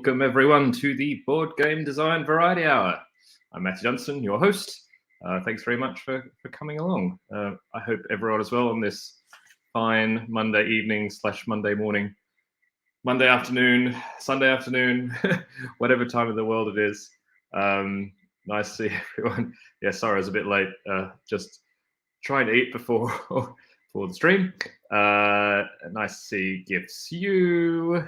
Welcome everyone to the Board Game Design Variety Hour. I'm Matthew Dunstan, your host. Thanks very much for coming along. I hope everyone is well on this fine Monday evening / Monday morning, Monday afternoon, Sunday afternoon, whatever time of the world it is. Nice to see everyone. Yeah, sorry I was a bit late. Just trying to eat before the stream. Nice to see Gifts you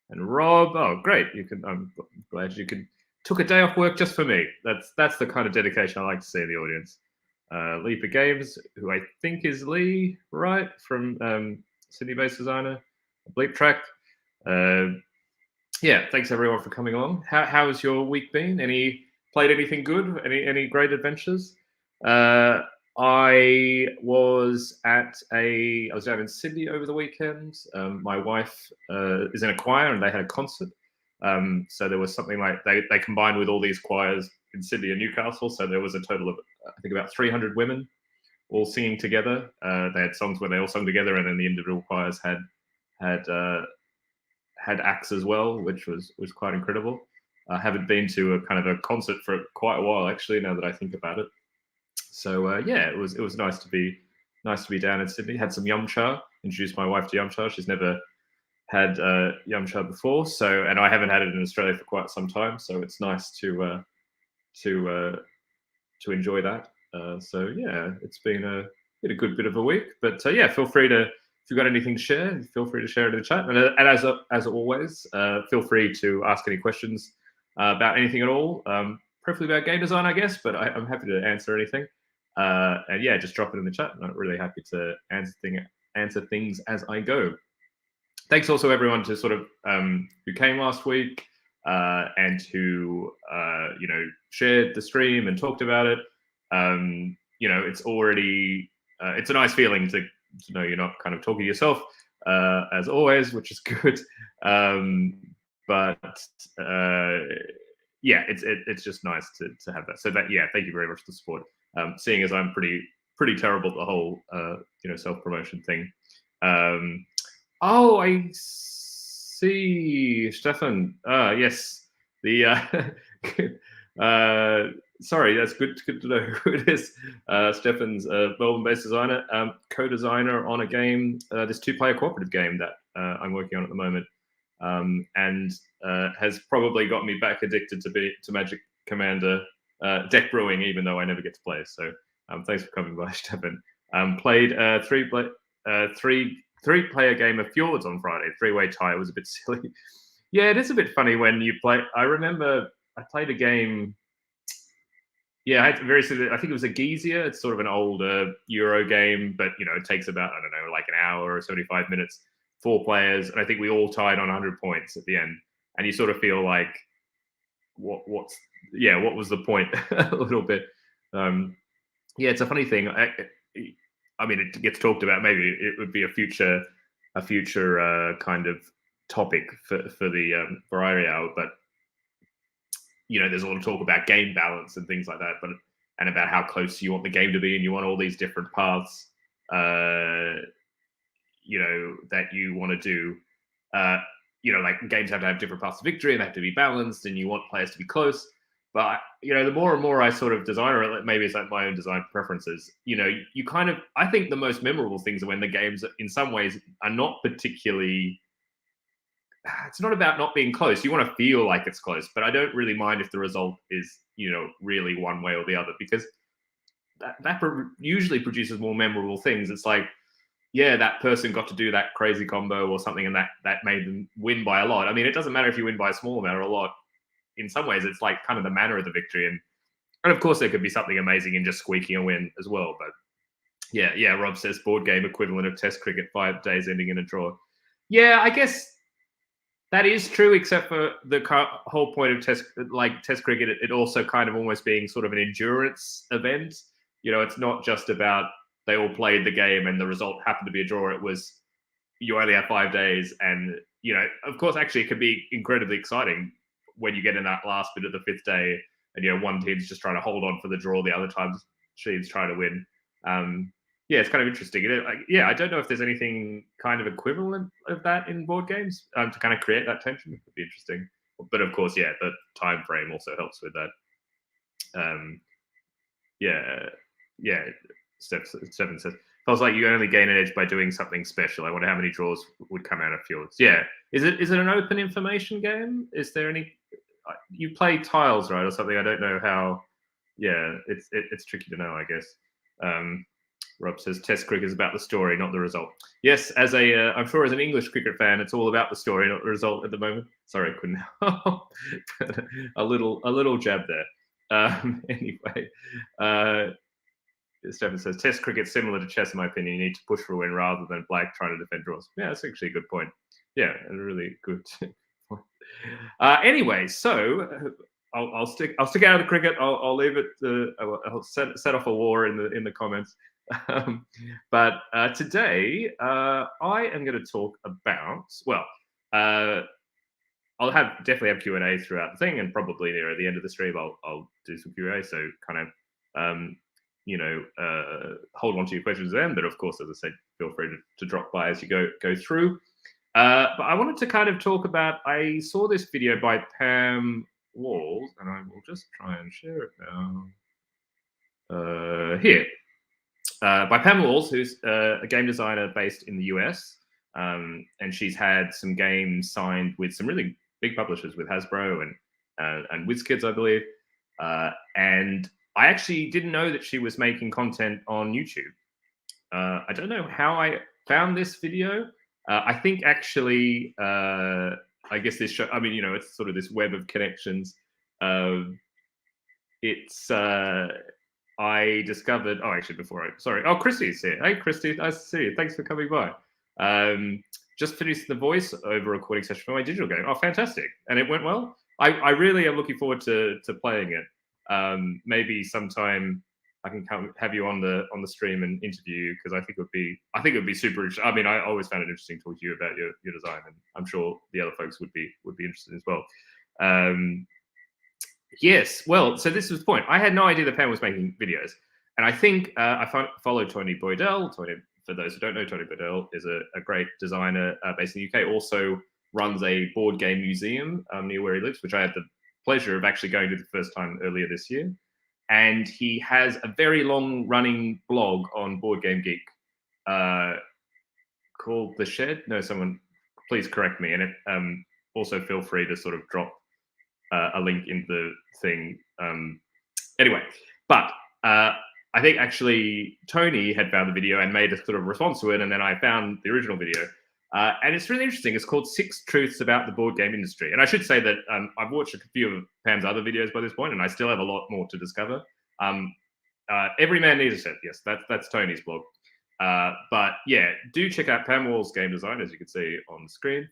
and Rob. Oh, great! I'm glad you took a day off work just for me. That's the kind of dedication I like to see in the audience. Lee for Games, who I think is Lee, right, from Sydney-based designer, Bleep Track. Yeah, thanks everyone for coming along. How has your week been? Played anything good? Any great adventures? I was down in Sydney over the weekend. My wife is in a choir and they had a concert. So there was something like they combined with all these choirs in Sydney and Newcastle. So there was a total of I think about 300 women all singing together. They had songs where they all sung together, and then the individual choirs had acts as well, which was quite incredible. I haven't been to a kind of a concert for quite a while actually. Now that I think about it. So yeah, it was nice to be down in Sydney. Had some yum cha. Introduced my wife to yum cha. She's never had yum cha before, and I haven't had it in Australia for quite some time. So it's nice to enjoy that. So yeah, it's been a good bit of a week. But yeah, feel free to, if you've got anything to share, feel free to share it in the chat. And as always, feel free to ask any questions about anything at all. Preferably about game design, I guess, but I'm happy to answer anything. And yeah, just drop it in the chat. I'm really happy to answer things as I go. Thanks also everyone to sort of who came last week and who shared the stream and talked about it. It's already it's a nice feeling to know you're not kind of talking to yourself as always, which is good. Yeah, it's just nice to have that. So that, yeah, thank you very much for the support. Seeing as I'm pretty terrible at the whole self-promotion thing. Oh, I see, Stefan. Yes, the sorry, that's good to know who it is. Stefan's a Melbourne-based designer, co-designer on a game, this two-player cooperative game that I'm working on at the moment. And has probably got me back addicted to Magic Commander deck brewing, even though I never get to play. So thanks for coming by, Stefan. Played three-player game of Fjords on Friday. Three-way tie. It was a bit silly. Yeah, it is a bit funny when you play. I remember I played a game. Yeah, I think it was a Gizia. It's sort of an older Euro game, but it takes about, I don't know, like an hour or 75 minutes. 4 players, and I think we all tied on 100 points at the end. And you sort of feel like, what was the point? A little bit. Yeah, it's a funny thing. I mean, it gets talked about. Maybe it would be a future kind of topic for the variety hour. But there's a lot of talk about game balance and things like that, and about how close you want the game to be, and you want all these different paths. That you want to do, like games have to have different paths to victory and they have to be balanced, and you want players to be close. But the more and more I sort of design, or maybe it's like my own design preferences, you kind of, I think the most memorable things are when the games in some ways are not particularly, it's not about not being close. You want to feel like it's close, but I don't really mind if the result is, really one way or the other, because that usually produces more memorable things. It's like, yeah, that person got to do that crazy combo or something, and that made them win by a lot. I mean, it doesn't matter if you win by a small amount or a lot. In some ways, it's like kind of the manner of the victory. And of course, there could be something amazing in just squeaking a win as well. But yeah, Rob says board game equivalent of Test cricket, 5 days ending in a draw. Yeah, I guess that is true, except for the whole point of Test cricket. It also kind of almost being sort of an endurance event. It's not just about they all played the game and the result happened to be a draw. It was, you only have 5 days. And, of course, actually it can be incredibly exciting when you get in that last bit of the 5th day and, one team's just trying to hold on for the draw. The other team's trying to win. Yeah, it's kind of interesting. I don't know if there's anything kind of equivalent of that in board games to kind of create that tension. It would be interesting. But of course, yeah, the time frame also helps with that. Yeah. Stefan says, feels like you only gain an edge by doing something special. I wonder how many draws would come out of Fjords. Yeah. Is it an open information game? Is there any? You play tiles, right, or something? I don't know how. Yeah, it's tricky to know, I guess. Rob says Test cricket is about the story, not the result. Yes, as I'm sure as an English cricket fan, it's all about the story, not the result at the moment. Sorry, I couldn't help. a little jab there. Anyway, Stefan says Test cricket similar to chess, in my opinion. You need to push for a win rather than black trying to defend draws. Yeah, that's actually a good point. Yeah, a really good point. Anyway, so I'll stick out of the cricket. I'll leave it. I'll set off a war in the comments. But today I am going to talk about. Well, I'll definitely have Q&A throughout the thing, and probably near the end of the stream I'll do some Q&A. So kind of hold on to your questions then. But of course, as I said, feel free to drop by as you go through. But I wanted to kind of talk about. I saw this video by Pam Walls, and I will just try and share it now. Here. By Pam Walls, who's a game designer based in the US, and she's had some games signed with some really big publishers, with Hasbro and WizKids, I believe. And I actually didn't know that she was making content on YouTube. I don't know how I found this video. I think actually, I guess this show. I mean, it's sort of this web of connections. I discovered. Oh, actually, Christy's here. Hey, Christy, nice to see you. Thanks for coming by. Just finished the voice-over recording session for my digital game. Oh, fantastic! And it went well. I really am looking forward to playing it. Maybe sometime I can have you on the stream and interview you, because I think it would be super interesting. I mean, I always found it interesting talking to you about your design, and I'm sure the other folks would be interested as well. Yes, well, so this was the point. I had no idea that Pam was making videos, and I think I followed Tony Boydell. Tony, for those who don't know, Tony Boydell is a great designer based in the UK. Also runs a board game museum near where he lives, which I had the pleasure of actually going to the first time earlier this year. And he has a very long-running blog on Board Game Geek called The Shed. No, someone please correct me. And also feel free to sort of drop a link in the thing. Anyway, but I think actually Tony had found the video and made a sort of response to it, and then I found the original video. And it's really interesting. It's called 6 Truths About the Board Game Industry. And I should say that I've watched a few of Pam's other videos by this point, and I still have a lot more to discover. Every Man Needs a Set. Yes, that's Tony's blog. But yeah, do check out Pam Wall's game design, as you can see on the screen.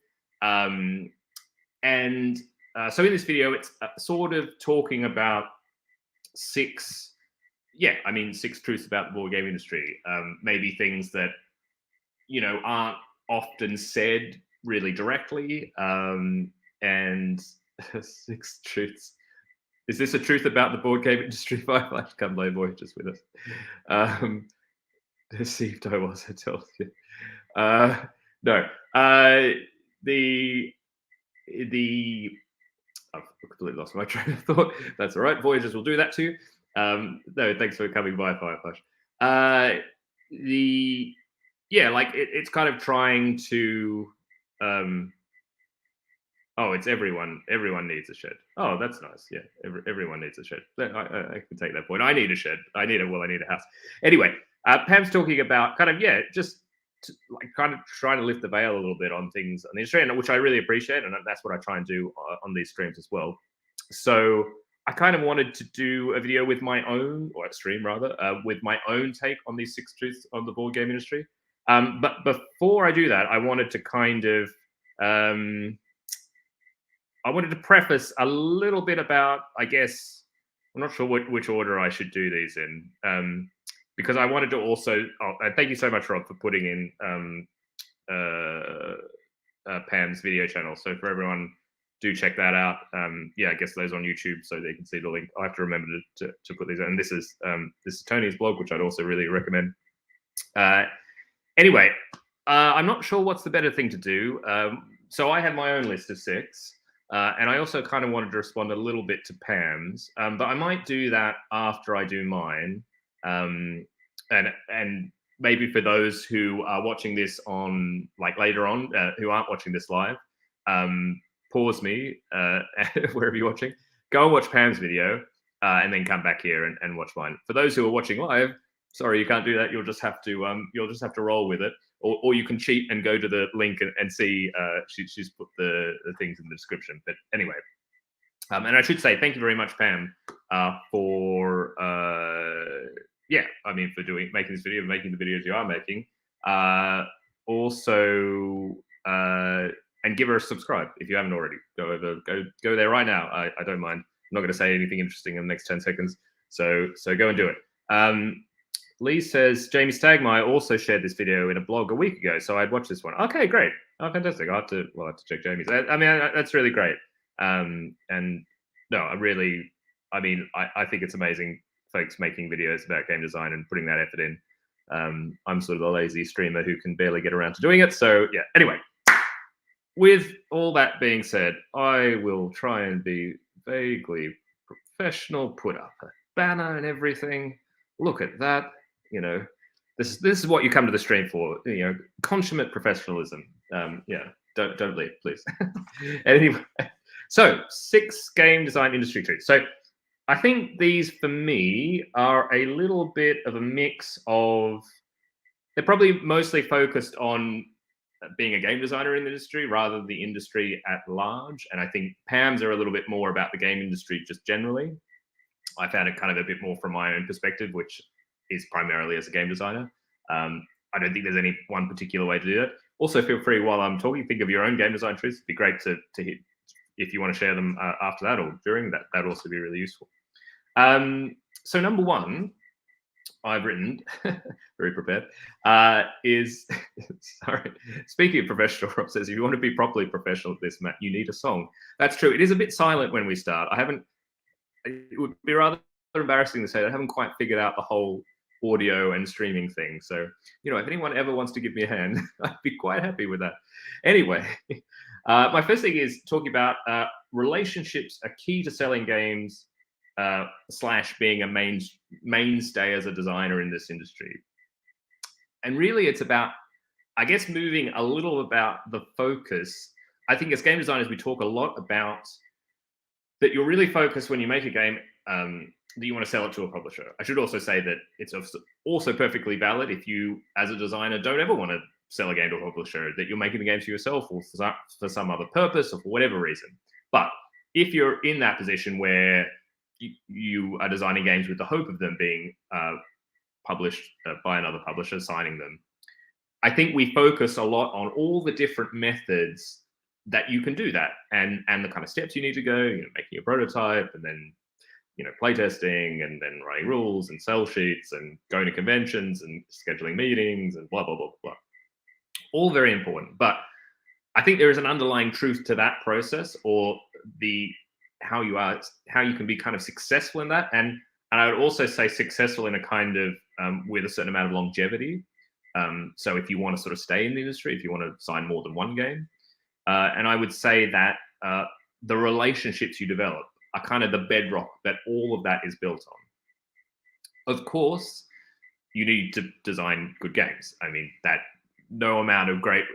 So in this video, it's sort of talking about 6 truths about the board game industry. Maybe things that, aren't often said really directly. And 6 truths. Is this a truth about the board game industry? I've come low boy just with us. Deceived I was, I tell you. No. I've completely lost my train of thought. That's all right. Voyagers will do that to you. No, thanks for coming by, Fireflash. It's kind of trying to. It's everyone. Everyone needs a shed. Oh, that's nice. Yeah, everyone needs a shed. I can take that point. I need a shed. I need a house. Anyway, Pam's talking about kind of kind of trying to lift the veil a little bit on things on the industry, which I really appreciate, and that's what I try and do on these streams as well. So I kind of wanted to do a video with my own, or a stream rather, with my own take on these 6 truths on the board game industry. But before I do that, I wanted to kind of I wanted to preface a little bit about, I guess, I'm not sure which order I should do these in, because I wanted to also, thank you so much, Rob, for putting in Pam's video channel. So for everyone, do check that out. I guess those on YouTube so they can see the link. I have to remember to put these in. And this is Tony's blog, which I'd also really recommend. Anyway, I'm not sure what's the better thing to do. So I have my own list of 6. And I also kind of wanted to respond a little bit to Pam's, but I might do that after I do mine. And maybe for those who are watching this on like later on, who aren't watching this live, pause me wherever you're watching, go and watch Pam's video, and then come back here and watch mine. For those who are watching live, sorry, you can't do that. You'll just have to roll with it, or you can cheat and go to the link and see. She's put the things in the description. But anyway, and I should say thank you very much, Pam, for yeah, I mean for making this video, making the videos you are making. Also, and give her a subscribe if you haven't already. Go there right now. I don't mind. I'm not going to say anything interesting in the next 10 seconds. So go and do it. Lee says, Jamie Stagmeyer also shared this video in a blog a week ago, so I'd watch this one. Okay, great. Oh, fantastic. I'll have to check Jamie's. I mean, that's really great. And no, I think it's amazing folks making videos about game design and putting that effort in. I'm sort of the lazy streamer who can barely get around to doing it. So yeah, anyway, with all that being said, I will try and be vaguely professional, put up a banner and everything. Look at that. You know, this is what you come to the stream for. You know, consummate professionalism. Yeah, don't leave, please. Anyway, so 6 game design industry truths. So I think these for me are a little bit of a mix of. They're probably mostly focused on being a game designer in the industry rather than the industry at large. And I think Pam's are a little bit more about the game industry just generally. I found it kind of a bit more from my own perspective, which is primarily as a game designer. I don't think there's any one particular way to do it. Also, feel free while I'm talking, think of your own game design truths. It'd be great to hear if you want to share them after that or during that. That'd also be really useful. So number 1, I've written, very prepared, is, sorry, speaking of professional, Rob says, if you want to be properly professional at this, Matt, you need a song. That's true. It is a bit silent when we start. It would be rather embarrassing to say that I haven't quite figured out the whole audio and streaming thing. So, you know, if anyone ever wants to give me a hand, I'd be quite happy with that. Anyway, my first thing is talking about relationships are key to selling games / being a mainstay as a designer in this industry. And really it's about, I guess, moving a little about the focus. I think as game designers, we talk a lot about that you're really focused when you make a game that you want to sell it to a publisher. I should also say that it's also perfectly valid if you, as a designer, don't ever want to sell a game to a publisher, that you're making the game for yourself or for some other purpose or for whatever reason. But if you're in that position where you are designing games with the hope of them being published by another publisher, signing them, I think we focus a lot on all the different methods that you can do that and the kind of steps you need to go, you know, making a prototype and then, you know, playtesting and then writing rules and sell sheets and going to conventions and scheduling meetings and blah, blah, blah, blah. All very important. But I think there is an underlying truth to that process, or how you can be kind of successful in that. And I would also say successful in a kind of with a certain amount of longevity. So if you want to sort of stay in the industry, if you want to sign more than one game, and I would say that the relationships you develop are kind of the bedrock that all of that is built on. Of course, you need to design good games. I mean, that no amount of great.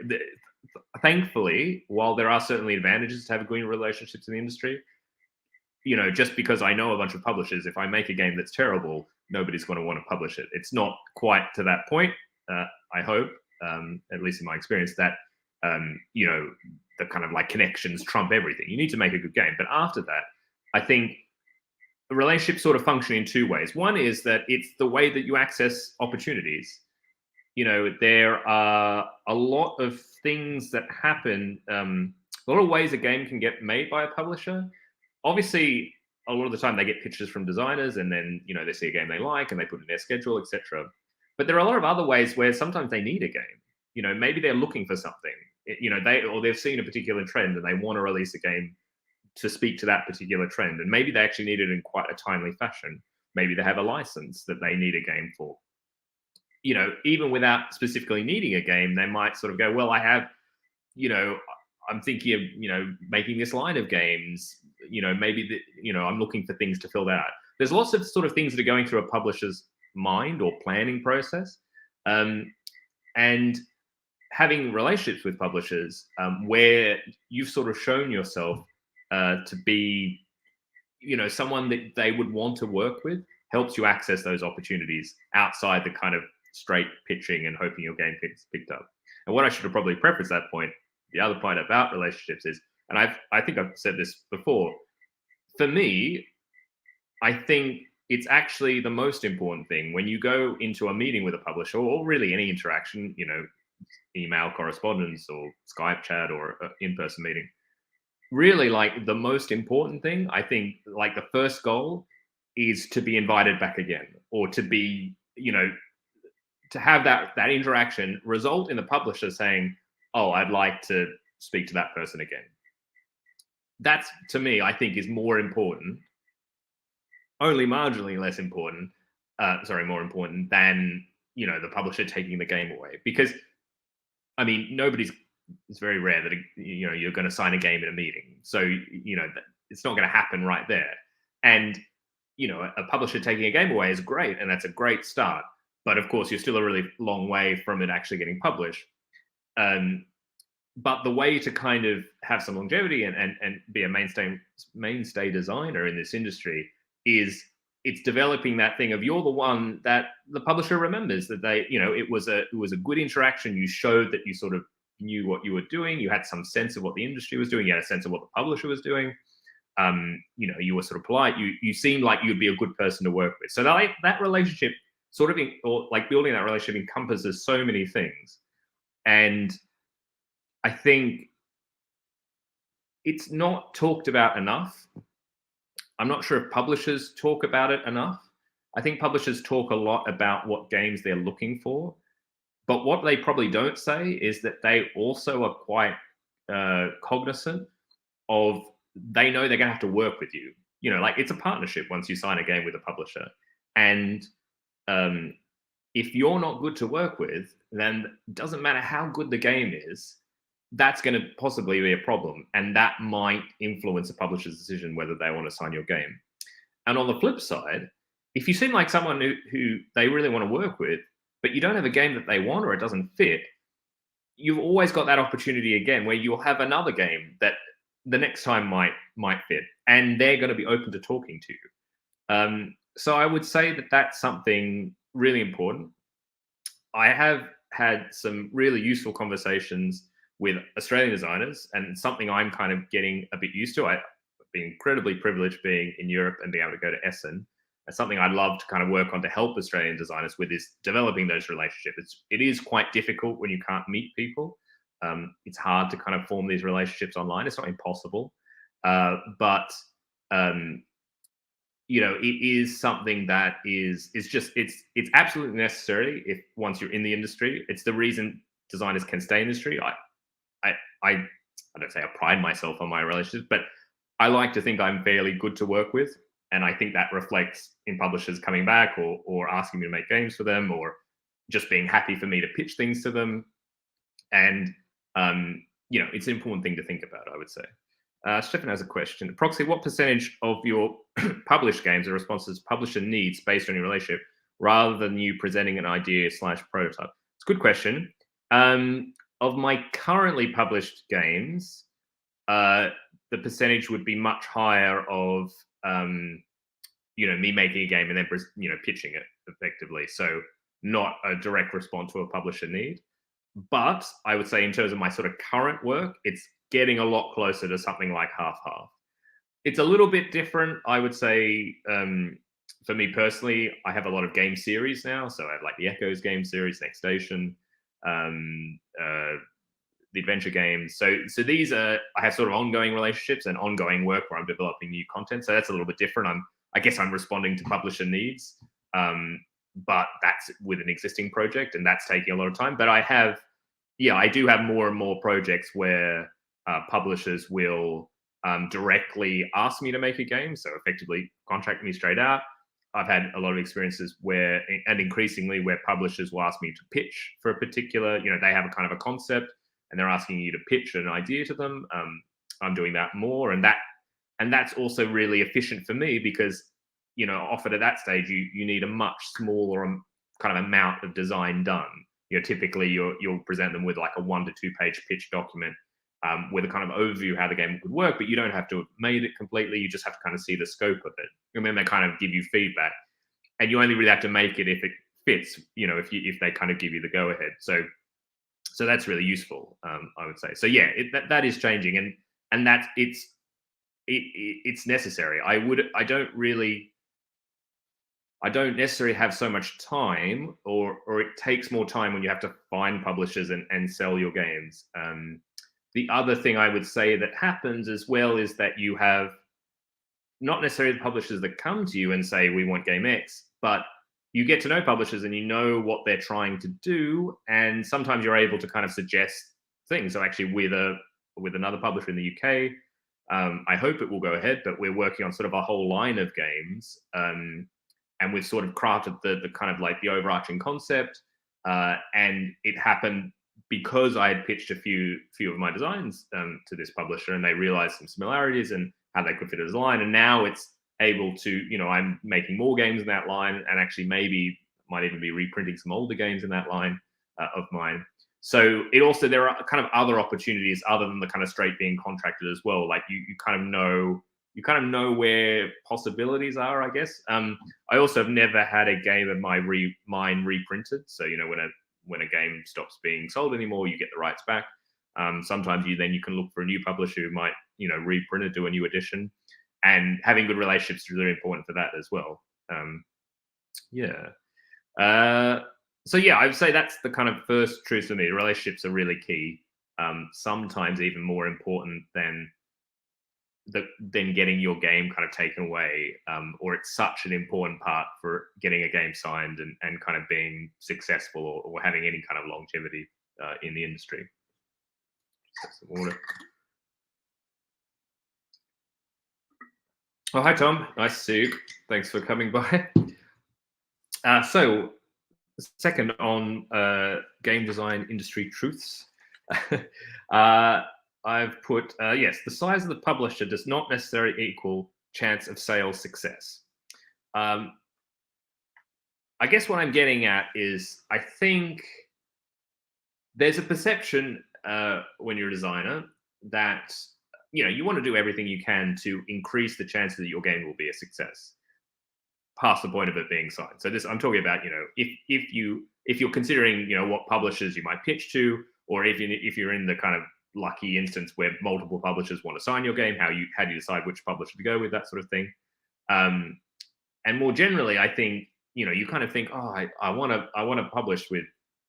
Thankfully, while there are certainly advantages to having good relationships in the industry, you know, just because I know a bunch of publishers, if I make a game that's terrible, nobody's going to want to publish it. It's not quite to that point. I hope, at least in my experience, that you know, the kind of like connections trump everything. You need to make a good game, but after that, I think the relationships sort of function in 2 ways. One is that it's the way that you access opportunities. You know, there are a lot of things that happen, a lot of ways a game can get made by a publisher. Obviously, a lot of the time they get pitches from designers and then, you know, they see a game they like and they put in their schedule, etc. But there are a lot of other ways where sometimes they need a game. You know, maybe they're looking for something, you know, they've seen a particular trend and they want to release a game to speak to that particular trend. And maybe they actually need it in quite a timely fashion. Maybe they have a license that they need a game for. You know, even without specifically needing a game, they might sort of go, well, I have, you know, I'm thinking of, making this line of games. Maybe I'm looking for things to fill that out. There's lots of sort of things that are going through a publisher's mind or planning process, and having relationships with publishers where you've sort of shown yourself to be, someone that they would want to work with, helps you access those opportunities outside the kind of straight pitching and hoping your game gets picked up. And what I should have probably prefaced that point, the other point about relationships is, and I think I've said this before, for me, I think it's actually the most important thing when you go into a meeting with a publisher, or really any interaction, email correspondence or Skype chat or in-person meeting. Really, like, the most important thing, I think, like, the first goal is to be invited back again, or to be, to have that interaction result in the publisher saying, oh, I'd like to speak to that person again. That's, to me, I think, is more important, only marginally less important, more important than, the publisher taking the game away. Because, I mean, it's very rare that, you're going to sign a game in a meeting. So, it's not going to happen right there. And, a publisher taking a game away is great, and that's a great start. But of course, you're still a really long way from it actually getting published. But the way to kind of have some longevity and be a mainstay designer in this industry is, it's developing that thing of, you're the one that the publisher remembers, that they, it was a good interaction. You showed that you sort of knew what you were doing. You had some sense of what the industry was doing. You had a sense of what the publisher was doing. You were sort of polite. You seemed like you'd be a good person to work with. So that relationship sort of, or like building that relationship, encompasses so many things. And I think it's not talked about enough. I'm not sure if publishers talk about it enough. I think publishers talk a lot about what games they're looking for, but what they probably don't say is that they also are quite cognizant of, they know they're going to have to work with you. Like, it's a partnership once you sign a game with a publisher. And if you're not good to work with, then it doesn't matter how good the game is, that's going to possibly be a problem. And that might influence a publisher's decision whether they want to sign your game. And on the flip side, if you seem like someone who they really want to work with, but you don't have a game that they want, or it doesn't fit, you've always got that opportunity again where you'll have another game that the next time might fit, and they're going to be open to talking to you. So I would say that that's something really important. I have had some really useful conversations with Australian designers, and something I'm kind of getting a bit used to. I've been incredibly privileged being in Europe and being able to go to Essen. It's something I'd love to kind of work on to help Australian designers with, is developing those relationships. It is quite difficult when you can't meet people. It's hard to kind of form these relationships online. It's not impossible, but it is something that is it's absolutely necessary if once you're in the industry. It's the reason designers can stay in the industry. I don't say I pride myself on my relationships, but I like to think I'm fairly good to work with. And I think that reflects in publishers coming back or asking me to make games for them, or just being happy for me to pitch things to them. And, it's an important thing to think about, I would say. Stefan has a question. Approximately what percentage of your published games are responses publisher needs based on your relationship, rather than you presenting an idea/prototype? It's a good question. Of my currently published games, the percentage would be much higher of, me making a game and then, pitching it effectively. So not a direct response to a publisher need. But I would say in terms of my sort of current work, it's getting a lot closer to something like half-half. It's a little bit different, I would say. For me personally, I have a lot of game series now. So I have like the Echoes game series, Next Station, the adventure games. So these I have sort of ongoing relationships and ongoing work where I'm developing new content. So that's a little bit different. I guess I'm responding to publisher needs, but that's with an existing project, and that's taking a lot of time. But I do have more and more projects where publishers will directly ask me to make a game. So effectively contract me straight out. I've had a lot of experiences where, and increasingly where publishers will ask me to pitch for a particular, they have a kind of a concept. and they're asking you to pitch an idea to them. I'm doing that more, and that's also really efficient for me because often at that stage you need a much smaller kind of amount of design done. Typically you'll present them with like a 1 to 2 page pitch document with a kind of overview how the game would work, but you don't have to have made it completely. You just have to kind of see the scope of it, and then they kind of give you feedback, and you only really have to make it if it fits. If they kind of give you the go ahead. So that's really useful, I would say. So yeah, that is changing, and that it's necessary. I don't necessarily have so much time, or it takes more time when you have to find publishers and sell your games. The other thing I would say that happens as well is that you have not necessarily the publishers that come to you and say, we want game X, but you get to know publishers and you know what they're trying to do. And sometimes you're able to kind of suggest things. So actually with another publisher in the UK, I hope it will go ahead, but we're working on sort of a whole line of games. And we've sort of crafted the kind of like the overarching concept. And it happened because I had pitched a few of my designs to this publisher, and they realized some similarities and how they could fit as a line. And now it's able to, I'm making more games in that line, and actually maybe might even be reprinting some older games in that line of mine. So there are kind of other opportunities other than the kind of straight being contracted as well. Like you kind of know where possibilities are, I guess. I also have never had a game of mine reprinted. So when a game stops being sold anymore, you get the rights back. Sometimes you can look for a new publisher who might reprint it, do a new edition, and having good relationships is really important for that as well. So yeah, I would say that's the kind of first truth for me. Relationships are really key. Sometimes even more important than getting your game kind of taken away, or it's such an important part for getting a game signed and kind of being successful or having any kind of longevity in the industry. Just some water. Oh, hi, Tom. Nice to see you. Thanks for coming by. So, second on game design industry truths. I've put, yes, the size of the publisher does not necessarily equal chance of sales success. I guess what I'm getting at is I think there's a perception when you're a designer that you want to do everything you can to increase the chances that your game will be a success, past the point of it being signed. So I'm talking about if you're considering what publishers you might pitch to, or if you're in the kind of lucky instance where multiple publishers want to sign your game, how do you decide which publisher to go with, that sort of thing. And more generally, I think you kind of think, oh, I want to publish with,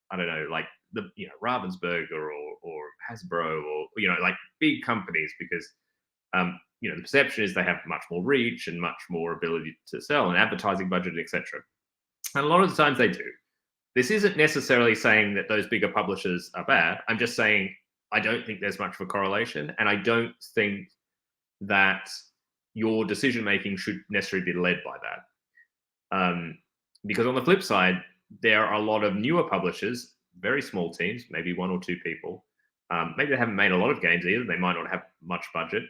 I don't know, like the Ravensburger or Hasbro or like big companies, because the perception is they have much more reach and much more ability to sell and advertising budget, etc. And a lot of the times they do. This isn't necessarily saying that those bigger publishers are bad. I'm just saying I don't think there's much of a correlation, and I don't think that your decision making should necessarily be led by that. Because on the flip side, there are a lot of newer publishers, very small teams, maybe 1 or 2 people. Maybe they haven't made a lot of games either. They might not have much budget,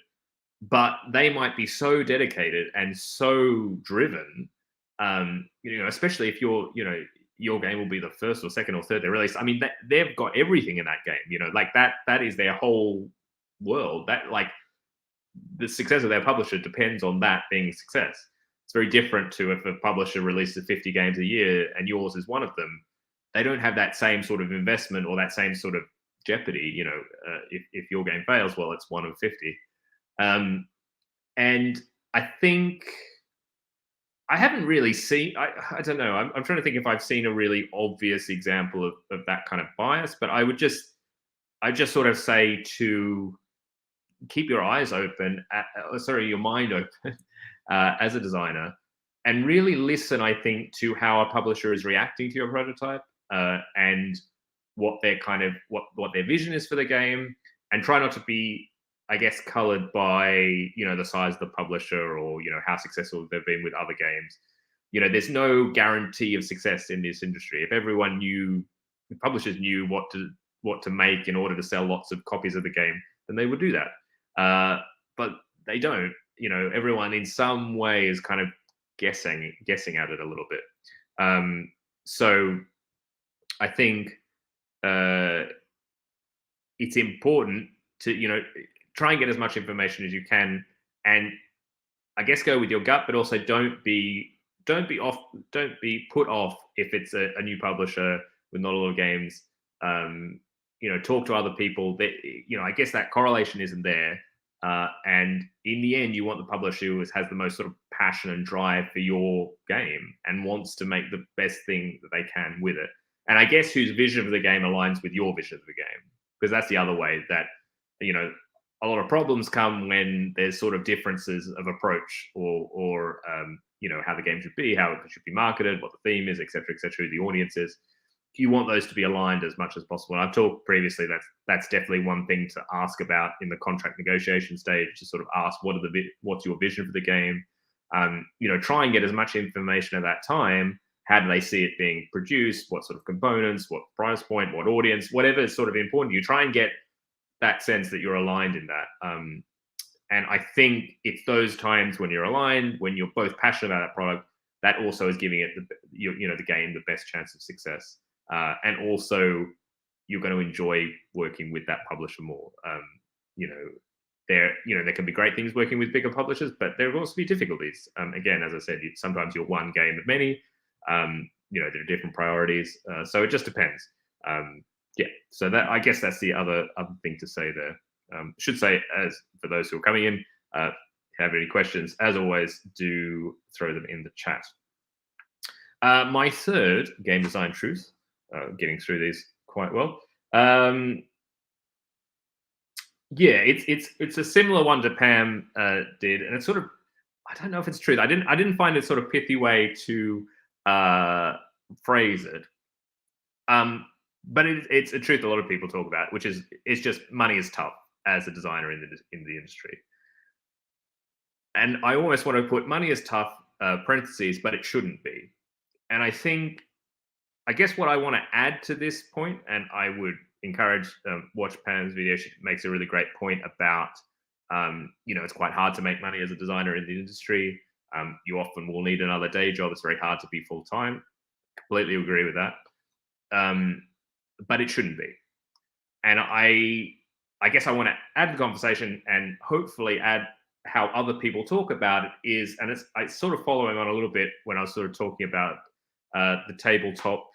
but they might be so dedicated and so driven. Especially if your game will be the first or second or third they release. I mean, they've got everything in that game. Like that is their whole world. That, like, the success of their publisher depends on that being a success. It's very different to if a publisher releases 50 games a year and yours is one of them. They don't have that same sort of investment or that same sort of jeopardy. If your game fails, well, it's 1 of 50. And I think I haven't really seen, I don't know, I'm trying to think if I've seen a really obvious example of that kind of bias, but I just sort of say to keep your eyes open, your mind open as a designer, and really listen, I think, to how a publisher is reacting to your prototype and what their what their vision is for the game, and try not to be, I guess, colored by, the size of the publisher or, how successful they've been with other games. There's no guarantee of success in this industry. If everyone knew, if publishers knew what to what to make in order to sell lots of copies of the game, then they would do that. But they don't. Everyone in some way is kind of guessing at it a little bit. So I think it's important to try and get as much information as you can, and I guess go with your gut, but also don't be put off if it's a new publisher with not a lot of games. Talk to other people. That I guess that correlation isn't there. And in the end, you want the publisher who has the most sort of passion and drive for your game and wants to make the best thing that they can with it. And I guess whose vision of the game aligns with your vision of the game, because that's the other way that a lot of problems come when there's sort of differences of approach or how the game should be, how it should be marketed, what the theme is, etc., who the audience is. You want those to be aligned as much as possible. And I've talked previously that's definitely one thing to ask about in the contract negotiation stage, to sort of ask what's your vision for the game. Try and get as much information at that time. How do they see it being produced? What sort of components? What price point? What audience? Whatever is sort of important. You try and get that sense that you're aligned in that. And I think it's those times when you're aligned, when you're both passionate about that product, that also is giving it the game the best chance of success. And also, you're going to enjoy working with that publisher more. There can be great things working with bigger publishers, but there will also be difficulties. Again, as I said, sometimes you're one game of many. There are different priorities, so it just depends. So that, I guess, that's the other thing to say there. Should say, as for those who are coming in, have any questions, as always, do throw them in the chat. My third game design truth, getting through these quite well. It's a similar one to Pam did, and it's sort of, I don't know if it's truth. I didn't find a sort of pithy way to phrase it. But it's a truth a lot of people talk about, which is it's just money is tough as a designer in the industry. And I almost want to put money is tough parentheses, but it shouldn't be. And I guess what I want to add to this point, and I would encourage watch Pam's video. She makes a really great point about it's quite hard to make money as a designer in the industry. You often will need another day job. It's very hard to be full time. Completely agree with that. But it shouldn't be. And I guess I want to add the conversation and hopefully add how other people talk about it is, and it's sort of following on a little bit when I was sort of talking about the Tabletop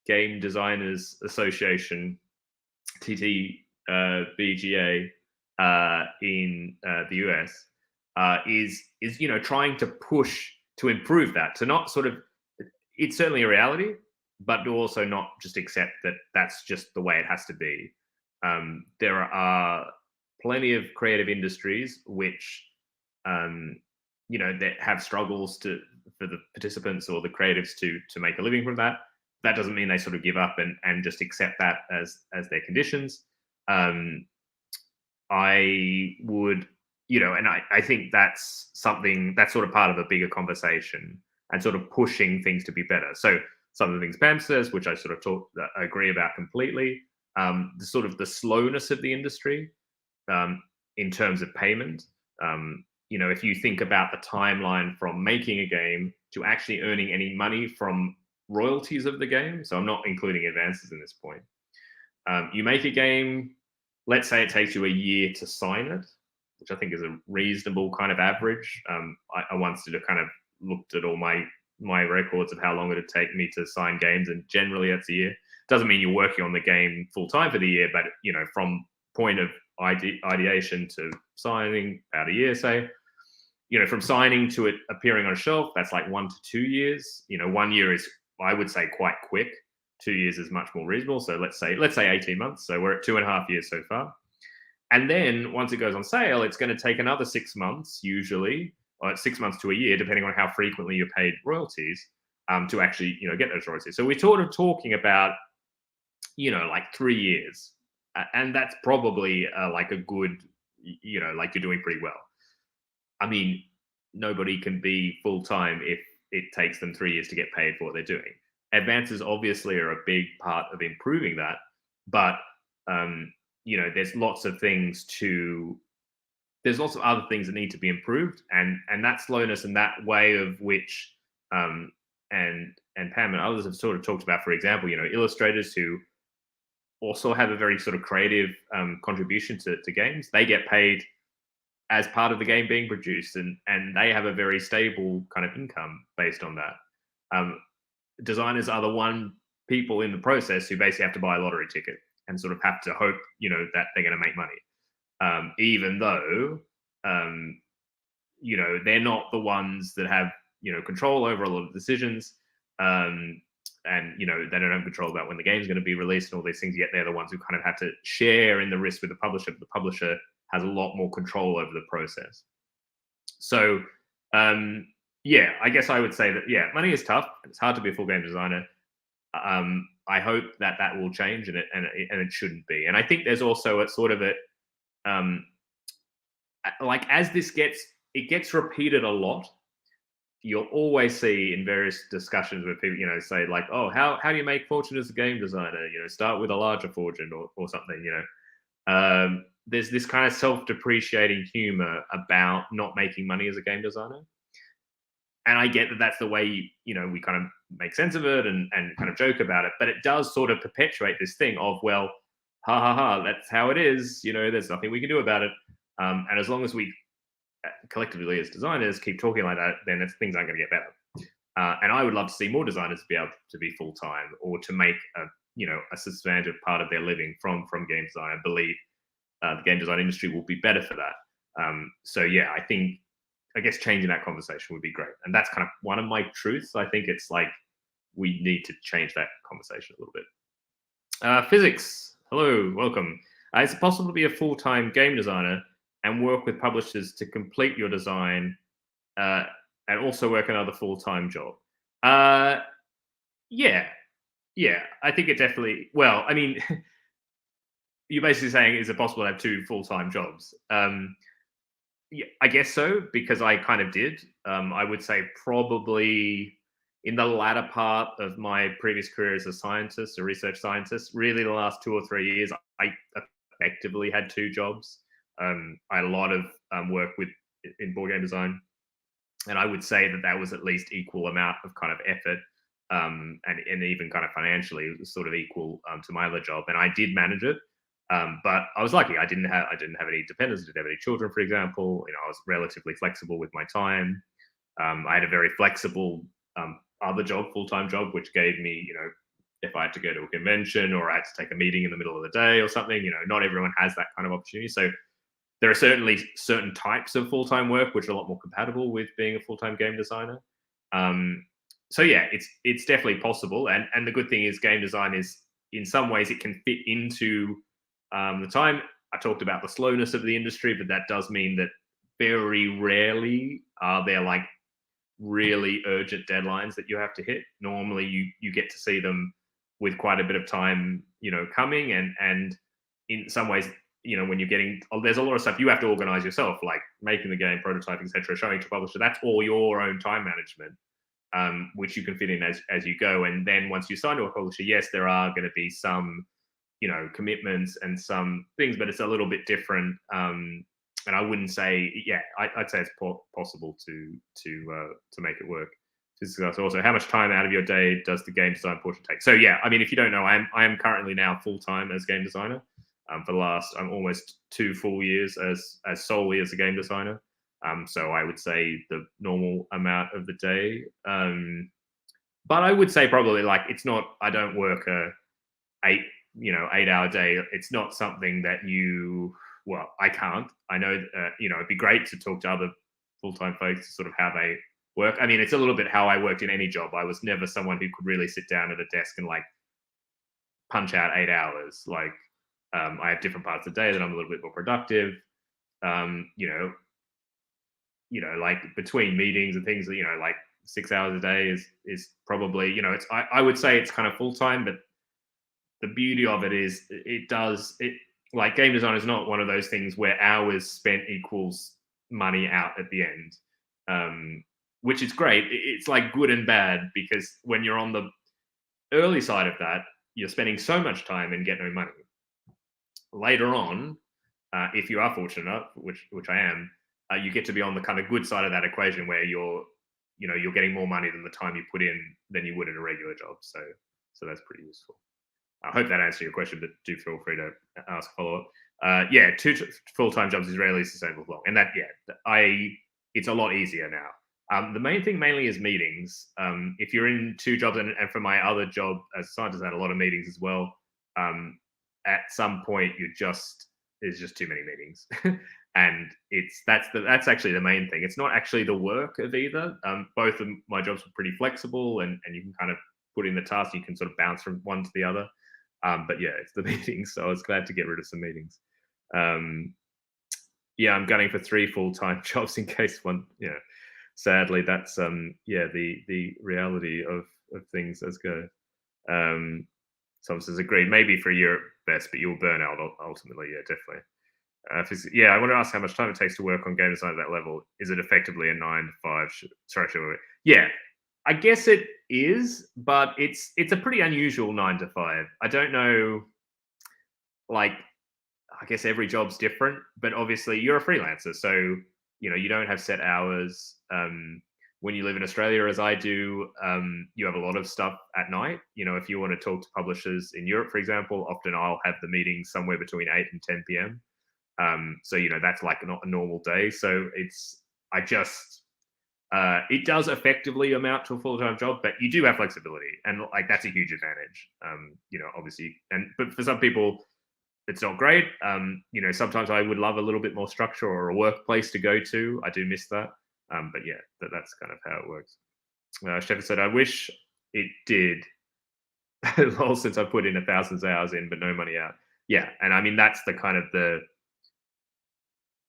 Game Designers Association, TTBGA, in the US, is trying to push to improve that, to not sort of, it's certainly a reality, but to also not just accept that that's just the way it has to be. There are plenty of creative industries which, that have struggles for the participants or the creatives to make a living from that. That doesn't mean they sort of give up and just accept that as their conditions. I would, and I think that's something that's sort of part of a bigger conversation and sort of pushing things to be better. So some of the things Pam says, which I sort of agree about completely, the sort of the slowness of the industry in terms of payment. If you think about the timeline from making a game to actually earning any money from royalties of the game, so I'm not including advances in this point. You make a game, let's say it takes you a year to sign it, which I think is a reasonable kind of average. I once did a kind of looked at all my records of how long it would take me to sign games, and generally that's a year. Doesn't mean you're working on the game full time for the year, but from point of ideation to signing, about a year, say. From signing to it appearing on a shelf, that's like 1 to 2 years. 1 year is, I would say, quite quick. 2 years is much more reasonable. So let's say 18 months. So we're at 2.5 years so far. And then once it goes on sale, it's going to take another 6 months, usually, or 6 months to a year, depending on how frequently you're paid royalties, to actually, get those royalties. So we're sort of talking about, like 3 years. And that's probably like a good, like you're doing pretty well. I mean, nobody can be full-time if it takes them 3 years to get paid for what they're doing. Advances obviously are a big part of improving that. but there's lots of other things that need to be improved, and that slowness and that way of which and Pam and others have sort of talked about, for example, illustrators who also have a very sort of creative contribution to games. They get paid as part of the game being produced, and they have a very stable kind of income based on that. Designers are the one people in the process who basically have to buy a lottery ticket and sort of have to hope that they're going to make money, even though they're not the ones that have control over a lot of decisions, and they don't have control about when the game's going to be released and all these things, yet they're the ones who kind of have to share in the risk with the publisher, but the publisher has a lot more control over the process. So I guess I would say that money is tough. It's hard to be a full game designer. I hope that will change, and it shouldn't be. And I think there's also a sort of like as this gets repeated a lot, you'll always see in various discussions where people say like, oh, how do you make fortune as a game designer? Start with a larger fortune or something. There's this kind of self-depreciating humor about not making money as a game designer. And I get that that's the way, we kind of make sense of it and kind of joke about it. But it does sort of perpetuate this thing of, well, ha ha ha, that's how it is. There's nothing we can do about it. And as long as we collectively as designers keep talking like that, then things aren't going to get better. And I would love to see more designers be able to be full-time or to make a substantive part of their living from game design. I believe the game design industry will be better for that. I guess changing that conversation would be great. And that's kind of one of my truths. I think it's like we need to change that conversation a little bit. Physics, hello, welcome. Is it possible to be a full-time game designer and work with publishers to complete your design and also work another full-time job? Yeah, I think it definitely, well, I mean, you're basically saying, is it possible to have two full-time jobs? Yeah, I guess so, because I kind of did. I would say probably in the latter part of my previous career as a scientist, a research scientist, really the last 2 or 3 years, I effectively had two jobs. I had a lot of work in board game design, and I would say that was at least equal amount of kind of effort, and even kind of financially, it was sort of equal to my other job, and I did manage it. But I was lucky. I didn't have any dependents. I didn't have any children, for example. I was relatively flexible with my time. I had a very flexible other job, full-time job, which gave me, if I had to go to a convention or I had to take a meeting in the middle of the day or something, not everyone has that kind of opportunity. So there are certainly certain types of full-time work which are a lot more compatible with being a full-time game designer. So yeah, it's definitely possible. And the good thing is game design is, in some ways, it can fit into the time. I talked about the slowness of the industry, but that does mean that very rarely are there like really urgent deadlines that you have to hit. Normally you get to see them with quite a bit of time, coming, and in some ways, when you're getting, there's a lot of stuff you have to organize yourself, like making the game, prototyping, etc., showing to publisher. That's all your own time management, which you can fit in as you go. And then once you sign to a publisher, yes, there are going to be some commitments and some things, but it's a little bit different. And I wouldn't say, I'd say it's possible to make it work. Also, how much time out of your day does the game design portion take? So yeah, I mean, if you don't know, I am currently now full time as game designer. For the last, I'm almost 2 full years as solely as a game designer. So I would say the normal amount of the day. But I would say probably like it's not. I don't work a 8-hour day. It's not something that well, I can't. I know, it'd be great to talk to other full-time folks to sort of how they work. I mean, it's a little bit how I worked in any job. I was never someone who could really sit down at a desk and like punch out 8 hours. Like, I have different parts of the day that I'm a little bit more productive. Like between meetings and things, like 6 hours a day is probably, it's, I would say it's kind of full-time, but the beauty of it is it like game design is not one of those things where hours spent equals money out at the end, which is great. It's like good and bad, because when you're on the early side of that, you're spending so much time and get no money. Later on, if you are fortunate enough, which I am, you get to be on the kind of good side of that equation where you're getting more money than the time you put in than you would in a regular job. So that's pretty useful. I hope that answered your question, but do feel free to ask follow up. Yeah, two full-time jobs is rarely sustainable for long, and it's a lot easier now. The main thing mainly is meetings. If you're in two jobs, and for my other job as a scientist, I had a lot of meetings as well. At some point, there's just too many meetings, and that's actually the main thing. It's not actually the work of either. Both of my jobs were pretty flexible, and you can kind of put in the task. You can sort of bounce from one to the other. But yeah, it's the meetings. So I was glad to get rid of some meetings. Yeah, I'm gunning for 3 full-time jobs in case one. Yeah, sadly, that's the reality of things as go. Tom says agreed. Maybe for Europe best, but you'll burn out ultimately. Yeah, definitely. Yeah, I want to ask how much time it takes to work on game design at that level. Is it effectively a 9 to 5? Sorry. Yeah, I guess it is, but it's a pretty unusual 9 to 5. I don't know. Like, I guess every job's different, but obviously you're a freelancer, so you don't have set hours. When you live in Australia, as I do, you have a lot of stuff at night. If you want to talk to publishers in Europe, for example, often I'll have the meetings somewhere between 8 and 10 p.m. So that's like not a normal day. So it does effectively amount to a full-time job, but you do have flexibility, and like that's a huge advantage. Obviously, but for some people, it's not great. Sometimes I would love a little bit more structure or a workplace to go to. I do miss that. But yeah, that's kind of how it works. Shepard said, I wish it did. Lol, since I put in 1,000 hours in, but no money out. Yeah, and I mean that's the kind of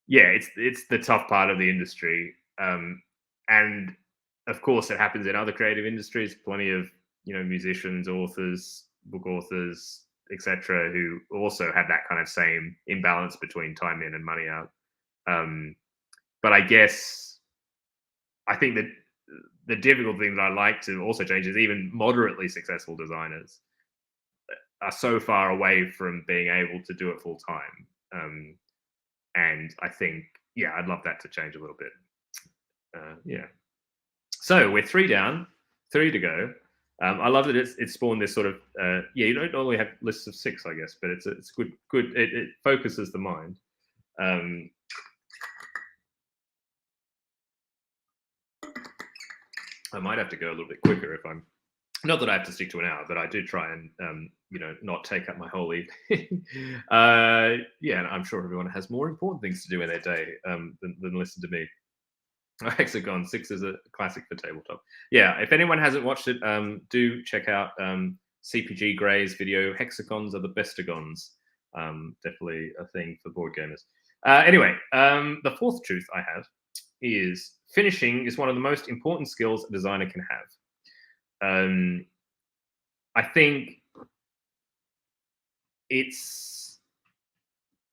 it's the tough part of the industry. And of course, it happens in other creative industries. Plenty of musicians, authors, book authors, etc., who also have that kind of same imbalance between time in and money out. But I think that the difficult thing that I like to also change is even moderately successful designers are so far away from being able to do it full time. And I think, I'd love that to change a little bit. Yeah. So we're 3 down, 3 to go. I love that it's spawned this sort of you don't normally have lists of 6, I guess, but it's good. It focuses the mind. I might have to go a little bit quicker if I'm not that I have to stick to an hour, but I do try and not take up my whole evening. And I'm sure everyone has more important things to do in their day than listen to me. Hexagon 6 is a classic for tabletop. Yeah, if anyone hasn't watched it, do check out CPG Gray's video. Hexagons are the bestagons. Definitely a thing for board gamers. Anyway, the 4th truth I have is finishing is one of the most important skills a designer can have. I think it's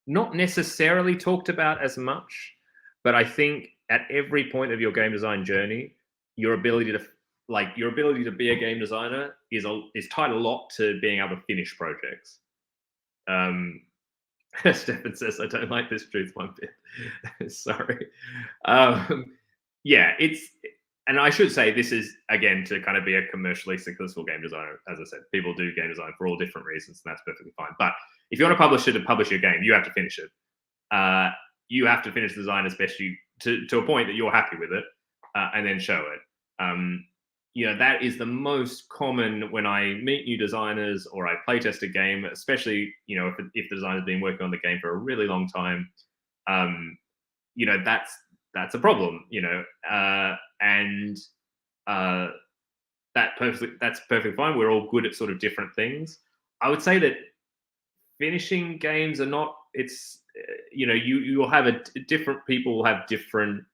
not necessarily talked about as much, but I think at every point of your game design journey, your ability to be a game designer is tied a lot to being able to finish projects. Stefan says, I don't like this truth one bit. Sorry. And I should say this is, again, to kind of be a commercially successful game designer. As I said, people do game design for all different reasons, and that's perfectly fine. But if you want to publish your game, you have to finish it. You have to finish the design as best you to a point that you're happy with it, and then show it. That is the most common when I meet new designers or I playtest a game, especially if the designer's been working on the game for a really long time. That's a problem. That's perfectly fine. We're all good at sort of different things. I would say that finishing games are not. It's you'll have different people will have different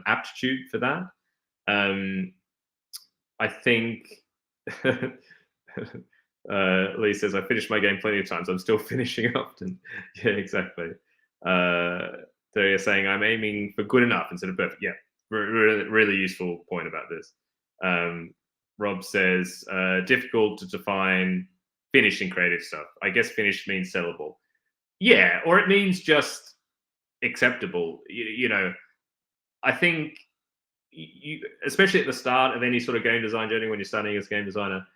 aptitude for that. I think Lee says I finished my game plenty of times. I'm still finishing often. Yeah, exactly. So you're saying I'm aiming for good enough instead of perfect. Yeah, really useful point about this. Rob says, difficult to define finished in creative stuff. I guess finished means sellable. Yeah, or it means just acceptable. You know, I think you, especially at the start of any sort of game design journey when you're studying as a game designer,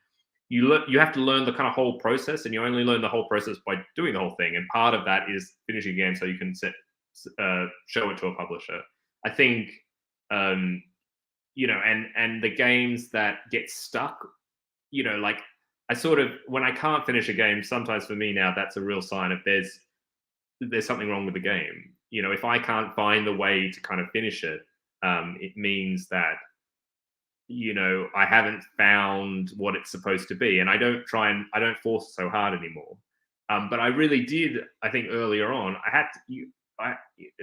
you have to learn the kind of whole process, and you only learn the whole process by doing the whole thing. And part of that is finishing a game so you can show it to a publisher. I think you know, and the games that get stuck, you know, like I sort of, when I can't finish a game, sometimes for me now that's a real sign of there's something wrong with the game. You know, if I can't find the way to kind of finish it, it means that, you know, I haven't found what it's supposed to be, and I don't force it so hard anymore. But I really did. I think earlier on, I had to.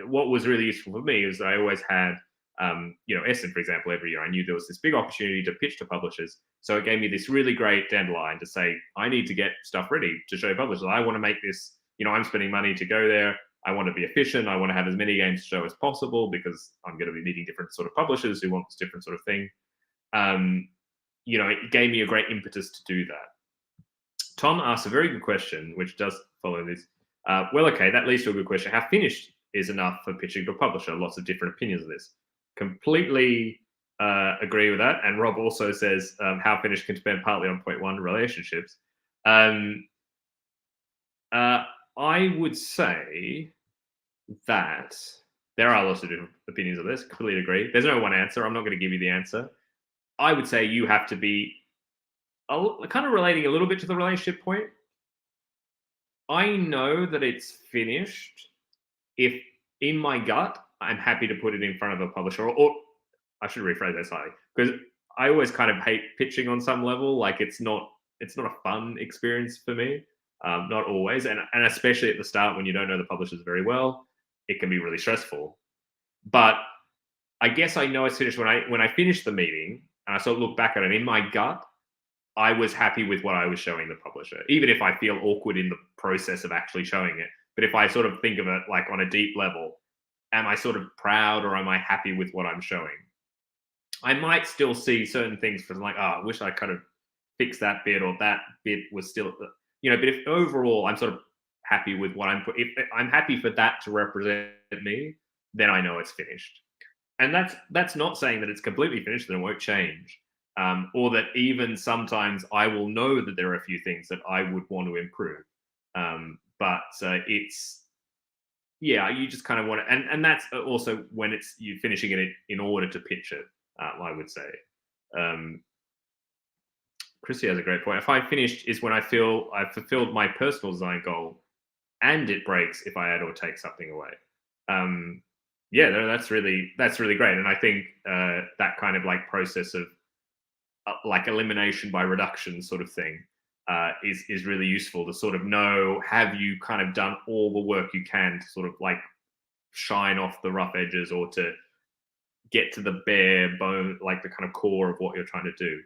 What was really useful for me is that I always had, you know, Essen, for example, every year I knew there was this big opportunity to pitch to publishers. So it gave me this really great deadline to say, I need to get stuff ready to show publishers. I want to make this, you know, I'm spending money to go there. I want to be efficient. I want to have as many games to show as possible because I'm going to be meeting different sort of publishers who want this different sort of thing. You know, it gave me a great impetus to do that. Tom asked a very good question, which does follow this. Well, okay, that leads to a good question. How finished is enough for pitching to a publisher? Lots of different opinions of this. Completely agree with that. And Rob also says how finished can depend partly on point one, relationships. I would say that there are lots of different opinions of this. Completely agree. There's no one answer. I'm not going to give you the answer. I would say you have to be kind of relating a little bit to the relationship point. I know that it's finished if in my gut I'm happy to put it in front of a publisher, or I should rephrase that slightly, because I always kind of hate pitching on some level. Like it's not a fun experience for me. Not always, and especially at the start when you don't know the publishers very well, it can be really stressful. But I guess I know it's finished when I finish the meeting and I sort of look back at it. In my gut, I was happy with what I was showing the publisher, even if I feel awkward in the process of actually showing it. But if I sort of think of it like on a deep level, am I sort of proud or am I happy with what I'm showing? I might still see certain things from like, oh, I wish I could have fixed that bit, or that bit was still, you know, but if overall I'm sort of happy with what if I'm happy for that to represent me, then I know it's finished. And that's not saying that it's completely finished, that it won't change. Or that even sometimes I will know that there are a few things that I would want to improve. But it's, yeah, you just kind of want to, and that's also when it's you finishing it in order to pitch it, I would say. Chrissy has a great point. If I finished is when I feel I've fulfilled my personal design goal and it breaks if I add or take something away. Yeah, that's really great. And I think that kind of like process of like elimination by reduction sort of thing is really useful to sort of know, have you kind of done all the work you can to sort of like shine off the rough edges, or to get to the bare bone, like the kind of core of what you're trying to do.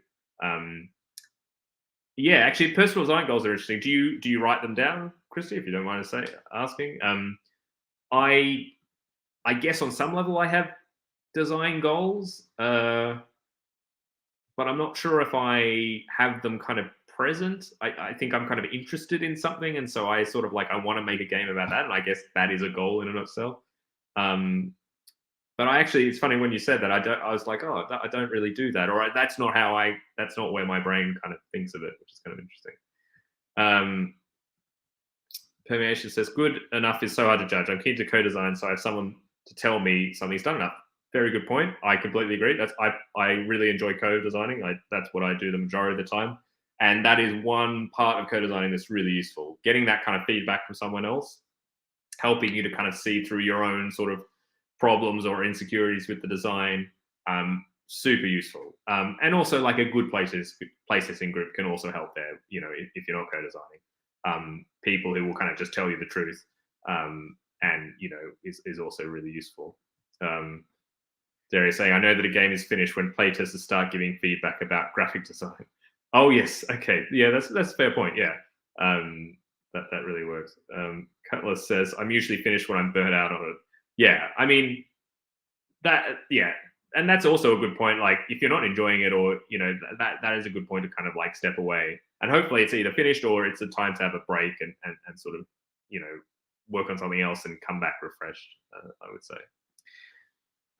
Yeah, actually, personal design goals are interesting. Do you write them down, Christy, if you don't mind asking? I guess on some level I have design goals, but I'm not sure if I have them kind of present. I think I'm kind of interested in something, and so I sort of like I want to make a game about that, and I guess that is a goal in and of itself. But it's funny when you said that. I was like, oh, I don't really do that, or that's not where my brain kind of thinks of it, which is kind of interesting. Permeation says, good enough is so hard to judge. I'm keen to co-design, so I have someone to tell me something's done enough. Very good point. I completely agree. I really enjoy co-designing. That's what I do the majority of the time. And that is one part of co-designing that's really useful. Getting that kind of feedback from someone else, helping you to kind of see through your own sort of problems or insecurities with the design, super useful. And also like a good playtesting group can also help there, you know, if you're not co-designing. People who will kind of just tell you the truth, and, you know, is also really useful. Darius saying, I know that a game is finished when playtesters start giving feedback about graphic design. Oh, yes. Okay. Yeah, that's a fair point. Yeah. That really works. Cutlass says, I'm usually finished when I'm burnt out on it. Yeah. I mean, yeah, and that's also a good point. Like if you're not enjoying it, or that is a good point to kind of like step away, and hopefully it's either finished or it's a time to have a break and sort of work on something else and come back refreshed. I would say.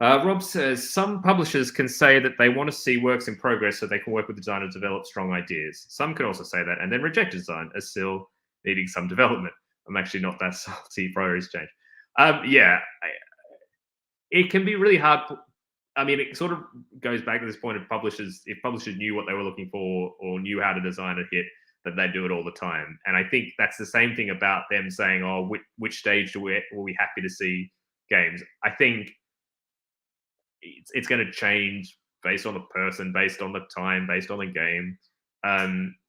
Rob says some publishers can say that they want to see works in progress so they can work with the designer to develop strong ideas. Some can also say that and then reject design as still needing some development. I'm actually not that salty. Priorities change. Yeah, it can be really hard. I mean, it sort of goes back to this point of publishers. If publishers knew what they were looking for or knew how to design a hit, that they'd do it all the time. And I think that's the same thing about them saying, "Oh, which stage were we happy to see games?" I think it's going to change based on the person, based on the time, based on the game.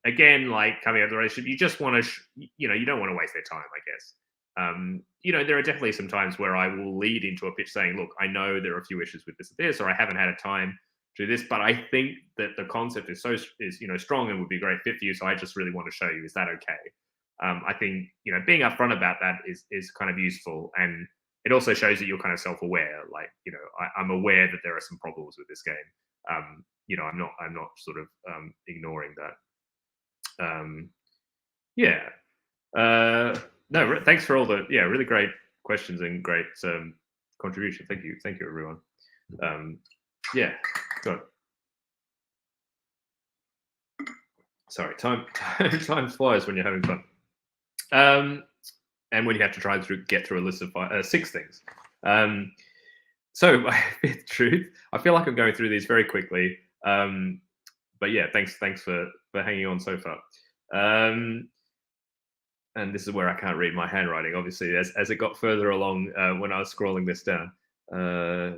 Again, like coming out of the relationship, you just want to, you don't want to waste their time, I guess. There are definitely some times where I will lead into a pitch saying, look, I know there are a few issues with this, or I haven't had a time to do this, but I think that the concept is strong and would be a great fit for you. So I just really want to show you, is that okay? I think, being upfront about that is kind of useful. And it also shows that you're kind of self-aware. Like, I'm aware that there are some problems with this game. I'm not sort of ignoring that. Yeah. No, thanks for all the really great questions and great contribution. Thank you, everyone. Yeah, go on. Sorry, time flies when you're having fun. And when you have to try and get through a list of 6 things. So my 5th truth, I feel like I'm going through these very quickly. But yeah, thanks for hanging on so far. And this is where I can't read my handwriting, obviously, as it got further along when I was scrolling this down. Oh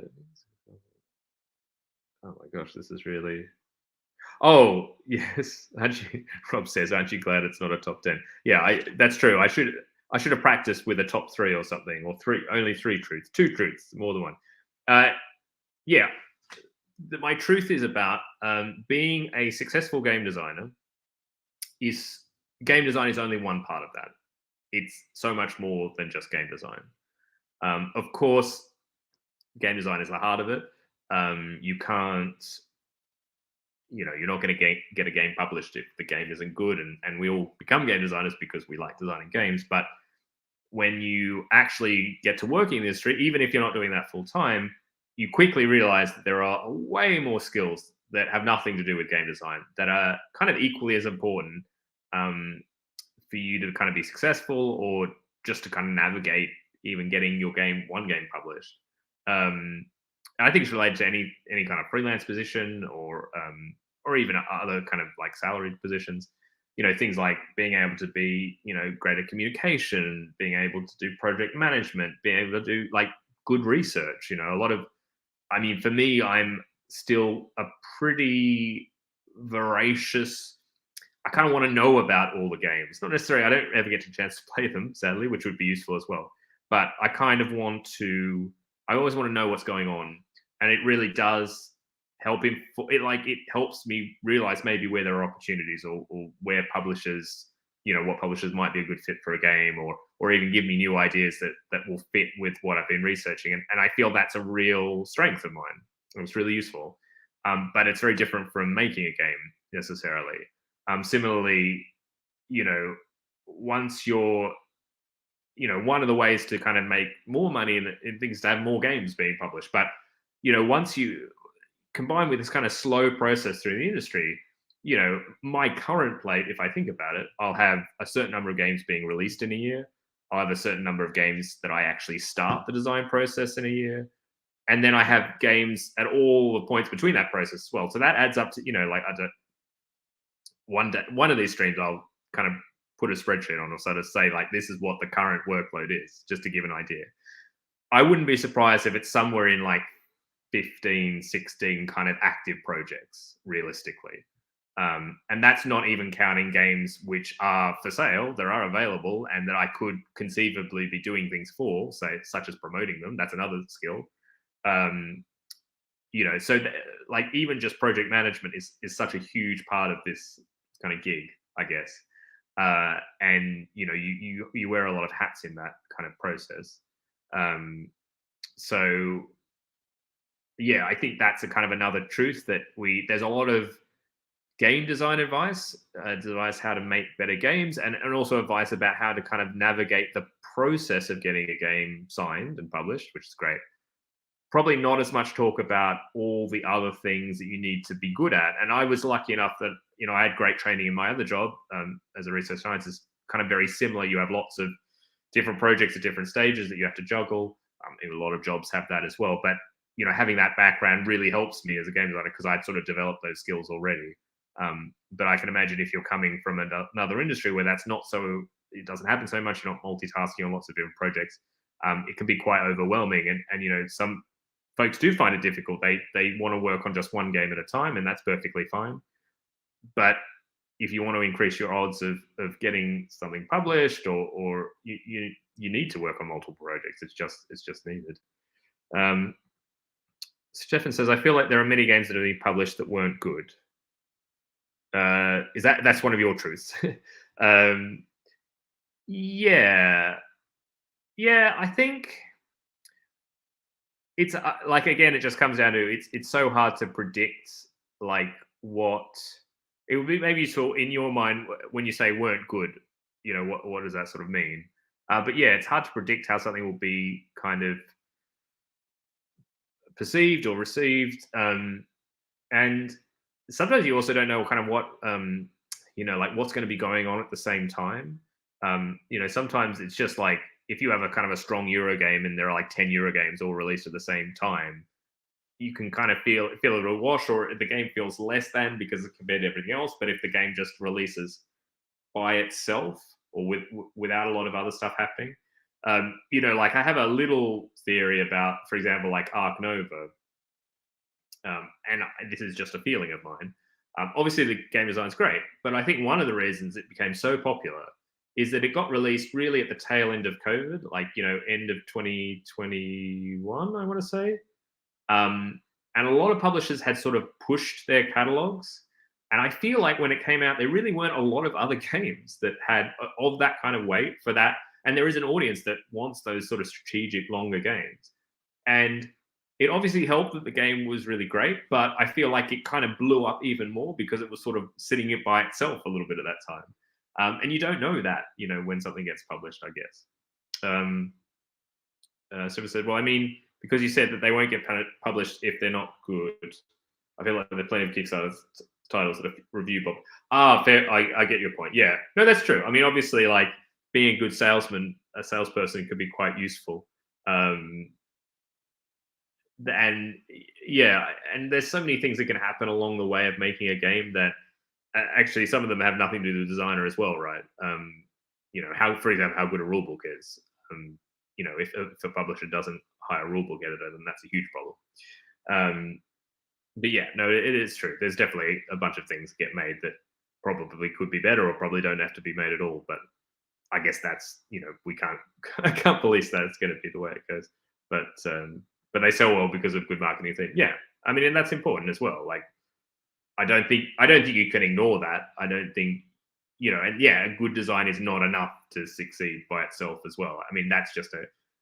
my gosh, this is really... Oh, yes. Rob says, aren't you glad it's not a top 10? Yeah, that's true. I should have practiced with a top 3 or something, or only 3 truths, 2 truths, more than one. Yeah, my truth is about being a successful game designer. Game design is only one part of that. It's so much more than just game design. Of course, game design is the heart of it. You can't, you're not going to get a game published if the game isn't good. And we all become game designers because we like designing games. But when you actually get to work in the industry, even if you're not doing that full time, you quickly realize that there are way more skills that have nothing to do with game design that are kind of equally as important for you to kind of be successful, or just to kind of navigate even getting your one game published. And I think it's related to any kind of freelance position, or even other kind of like salaried positions. Things like being able to be, great at communication, being able to do project management, being able to do like good research. For me, I'm still a pretty voracious... I kind of want to know about all the games. Not necessarily, I don't ever get a chance to play them, sadly, which would be useful as well. But I kind of I always want to know what's going on. And it really does help it helps me realize maybe where there are opportunities, or where publishers, what publishers might be a good fit for a game, or even give me new ideas that will fit with what I've been researching. And I feel that's a real strength of mine. It's really useful. But it's very different from making a game necessarily. Similarly, once you're, one of the ways to kind of make more money in things to have more games being published. But, once you combine with this kind of slow process through the industry, my current plate, if I think about it, I'll have a certain number of games being released in a year. I'll have a certain number of games that I actually start the design process in a year. And then I have games at all the points between that process as well. So that adds up to, one of these streams I'll kind of put a spreadsheet on, or sort of say, like, this is what the current workload is, just to give an idea. I wouldn't be surprised if it's somewhere in like 15, 16 kind of active projects, realistically. And that's not even counting games which are for sale, that are available, and that I could conceivably be doing things for, say, such as promoting them. That's another skill. So like even just project management is such a huge part of this kind of gig, I guess. And you wear a lot of hats in that kind of process. So yeah, I think that's a kind of another truth that there's a lot of game design advice how to make better games, and also advice about how to kind of navigate the process of getting a game signed and published, which is great. Probably not as much talk about all the other things that you need to be good at. And I was lucky enough that, I had great training in my other job as a research scientist, kind of very similar. You have lots of different projects at different stages that you have to juggle. A lot of jobs have that as well. But, having that background really helps me as a game designer because I'd sort of developed those skills already. But I can imagine if you're coming from another industry where that's not so, it doesn't happen so much, you're not multitasking on lots of different projects, it can be quite overwhelming. And some folks do find it difficult. They want to work on just one game at a time, and that's perfectly fine. But if you want to increase your odds of getting something published, or you need to work on multiple projects, it's just needed. Stefan says, I feel like there are many games that have been published that weren't good. That's one of your truths? Yeah, I think it's like, again, it just comes down to it's so hard to predict like what it would be. Maybe useful in your mind when you say weren't good. What does that sort of mean? But yeah, it's hard to predict how something will be kind of perceived or received, and sometimes you also don't know kind of what like what's going to be going on at the same time. Sometimes it's just like if you have a kind of a strong Euro game and there are like 10 Euro games all released at the same time, you can kind of feel a little wash, or the game feels less than because it's compared to everything else. But if the game just releases by itself or without a lot of other stuff happening, like I have a little theory about, for example, like Arc Nova, and this is just a feeling of mine. Obviously, the game design is great, but I think one of the reasons it became so popular is that it got released really at the tail end of COVID, like end of 2021, I want to say. And a lot of publishers had sort of pushed their catalogs, and I feel like when it came out, there really weren't a lot of other games that had of that kind of weight for that. And there is an audience that wants those sort of strategic, longer games. And it obviously helped that the game was really great, but I feel like it kind of blew up even more because it was sort of sitting it by itself a little bit at that time. And you don't know that, when something gets published, I guess. Someone said, well, I mean, because you said that they won't get published if they're not good. I feel like there are plenty of Kickstarter titles that are review book. Fair. I get your point. Yeah, no, that's true. I mean, obviously, like being a good salesperson could be quite useful. And yeah, and there's so many things that can happen along the way of making a game that actually some of them have nothing to do with the designer as well, right? How, for example, how good a rulebook is. If a publisher doesn't hire a rulebook editor, then that's a huge problem. But yeah, no, it is true. There's definitely a bunch of things get made that probably could be better or probably don't have to be made at all. But I guess that's we can't I can't police that. It's going to be the way it goes. But they sell well because of good marketing thing. Yeah, I mean, and that's important as well. Like, I don't think you can ignore that. I don't think and yeah, a good design is not enough to succeed by itself as well. I mean, that's just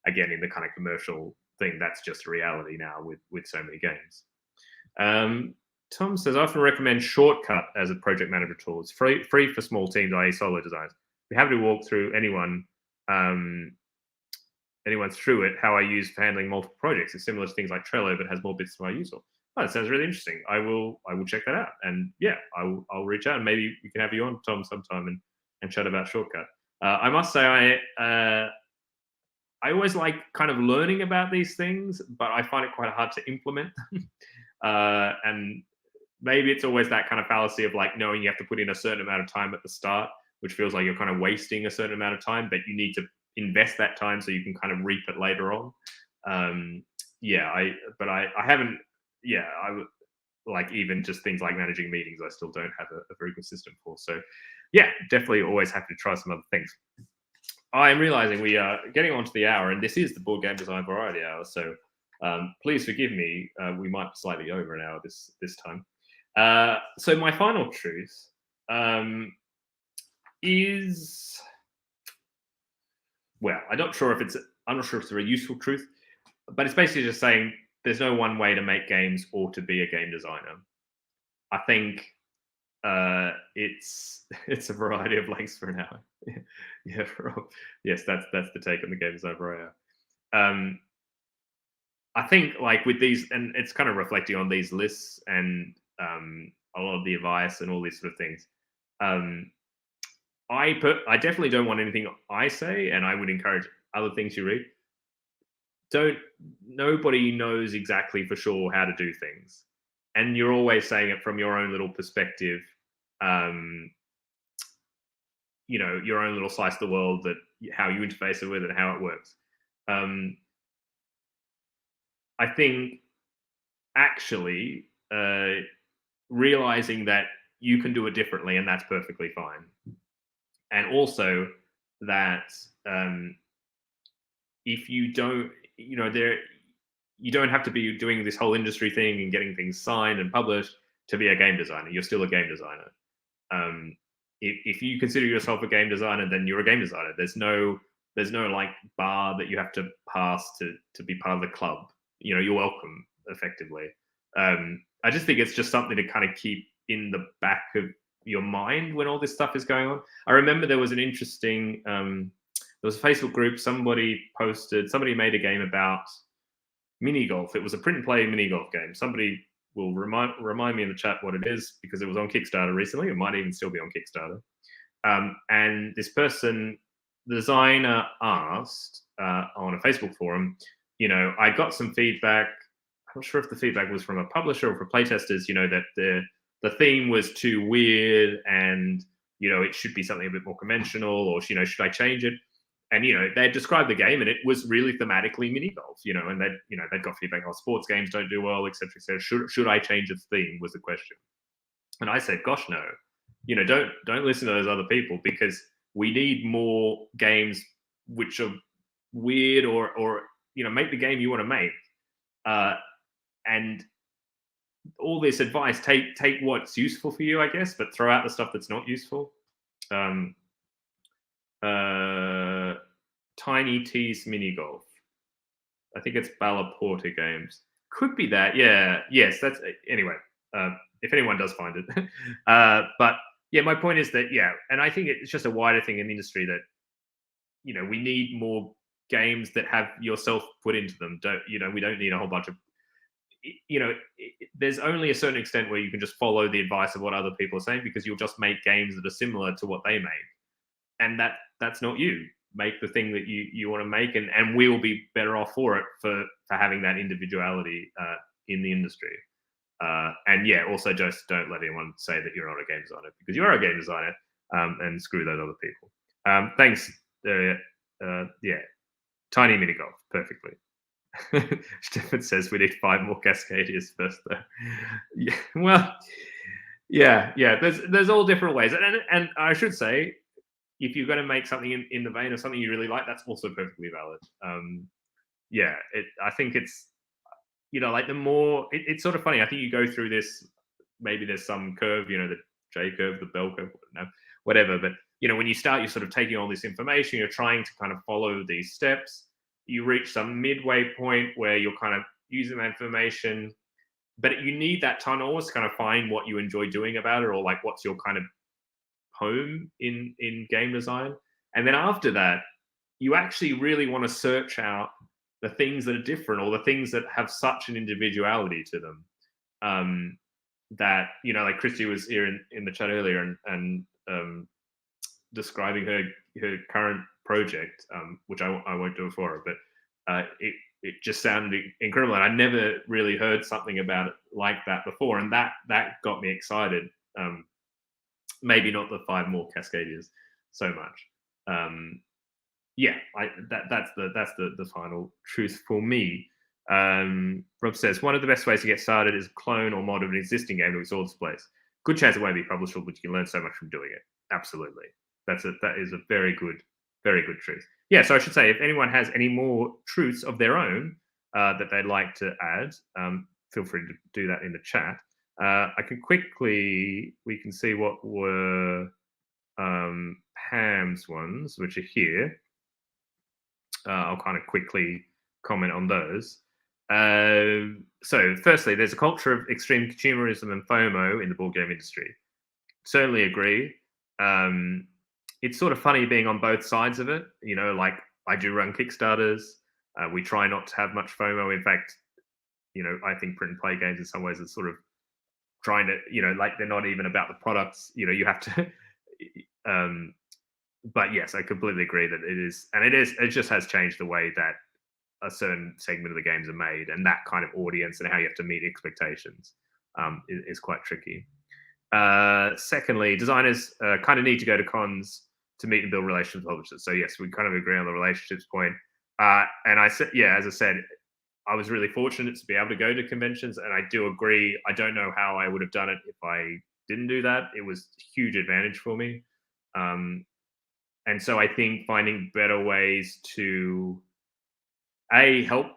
again, in the kind of commercial thing, that's just a reality now with so many games. Tom says, I often recommend Shortcut as a project manager tool. It's free for small teams, i.e. solo designs. We happy to walk through anyone's through it, how I use for handling multiple projects. It's similar to things like Trello, but has more bits to my user. Oh, that sounds really interesting. I will check that out. And yeah, I'll reach out and maybe we can have you on, Tom, sometime and chat about Shortcut. I must say I always like kind of learning about these things, but I find it quite hard to implement them. And maybe it's always that kind of fallacy of like knowing you have to put in a certain amount of time at the start, which feels like you're kind of wasting a certain amount of time, but you need to invest that time so you can kind of reap it later on. I haven't. Yeah, I would like even just things like managing meetings. I still don't have a very good system for. So, yeah, definitely always happy to try some other things. I am realizing we are getting on to the hour, and this is the Board Game Design Variety Hour. So, please forgive me. We might be slightly over an hour this time. So, my final truth is, well, I'm not sure if it's a very useful truth, but it's basically just saying there's no one way to make games or to be a game designer. I think it's a variety of lengths for an hour. Yeah, yes, that's the take on the game design variety. I think like with these, and it's kind of reflecting on these lists and a lot of the advice and all these sort of things. Um, I definitely don't want anything I say, and I would encourage other things you read. Don't Nobody knows exactly for sure how to do things, and you're always saying it from your own little perspective. Um, your own little slice of the world, that how you interface it with and how it works. Um, I think actually realizing that you can do it differently and that's perfectly fine, and also that if you don't, there you don't have to be doing this whole industry thing and getting things signed and published to be a game designer. You're still a game designer. Um, if you consider yourself a game designer, then you're a game designer. There's no like bar that you have to pass to be part of the club. You're welcome effectively. I just think it's just something to kind of keep in the back of your mind when all this stuff is going on. I remember there was an interesting there was a Facebook group. Somebody made a game about mini golf. It was a print and play mini golf game. Somebody will remind me in the chat what it is, because it was on Kickstarter recently. It might even still be on Kickstarter. And this person, the designer, asked on a Facebook forum, I got some feedback. I'm not sure if the feedback was from a publisher or for playtesters, that the theme was too weird and, it should be something a bit more conventional, or, should I change it? And, they described the game and it was really thematically mini golf, and they'd got feedback, sports games don't do well, etc., etc. Should I change its theme, was the question. And I said, gosh, no, don't listen to those other people, because we need more games which are weird, or make the game you want to make. And all this advice, take what's useful for you, I guess, but throw out the stuff that's not useful. Tiny T's Mini Golf. I think it's Ballaporta Games. Could be that. Yeah. Yes. That's anyway. If anyone does find it, but yeah, my point is that and I think it's just a wider thing in the industry that we need more games that have yourself put into them. We don't need a whole bunch of there's only a certain extent where you can just follow the advice of what other people are saying, because you'll just make games that are similar to what they make, and that's not you. Make the thing that you want to make, and we'll be better off for it, for having that individuality in the industry. And also just don't let anyone say that you're not a game designer, because you are a game designer, and screw those other people. Thanks. Tiny mini golf, perfectly. Stefan says we need 5 more Cascadias first, though. Yeah, well, yeah. There's all different ways, and I should say, if you're going to make something in the vein of something you really like, that's also perfectly valid. I think it's like the more it's sort of funny. I think you go through this. Maybe there's some curve, the J curve, the bell curve, whatever. But when you start, you're sort of taking all this information. You're trying to kind of follow these steps. You reach some midway point where you're kind of using that information, but you need that time to always kind of find what you enjoy doing about it, or like what's your kind of home in game design. And then after that, you actually really want to search out the things that are different, or the things that have such an individuality to them. That like Christy was here in the chat earlier, and describing her current project, which I won't do it for her, but it just sounded incredible, and I never really heard something about it like that before, and that got me excited. Maybe not the 5 more Cascadias so much. That's the final truth for me. Rob says, one of the best ways to get started is a clone or mod of an existing game to explore this place. Good chance it won't be publishable, but you can learn so much from doing it. Absolutely. That is a very good truth. Yeah, so I should say, if anyone has any more truths of their own that they'd like to add, feel free to do that in the chat. We can see what were Pam's ones, which are here. I'll kind of quickly comment on those. So, firstly, there's a culture of extreme consumerism and FOMO in the board game industry. Certainly agree. Um, it's sort of funny being on both sides of it. Like I do run Kickstarters. We try not to have much FOMO. In fact, I think print and play games in some ways are sort of trying to, like they're not even about the products. You have to. um, but yes, I completely agree that it is, and it is. It just has changed the way that a certain segment of the games are made, and that kind of audience and how you have to meet expectations is quite tricky. Secondly, designers kind of need to go to cons to meet and build relationships with publishers. So yes, we kind of agree on the relationships point. And I said, yeah, as I said, I was really fortunate to be able to go to conventions, and I do agree. I don't know how I would have done it if I didn't do that. It was a huge advantage for me. And so I think finding better ways to help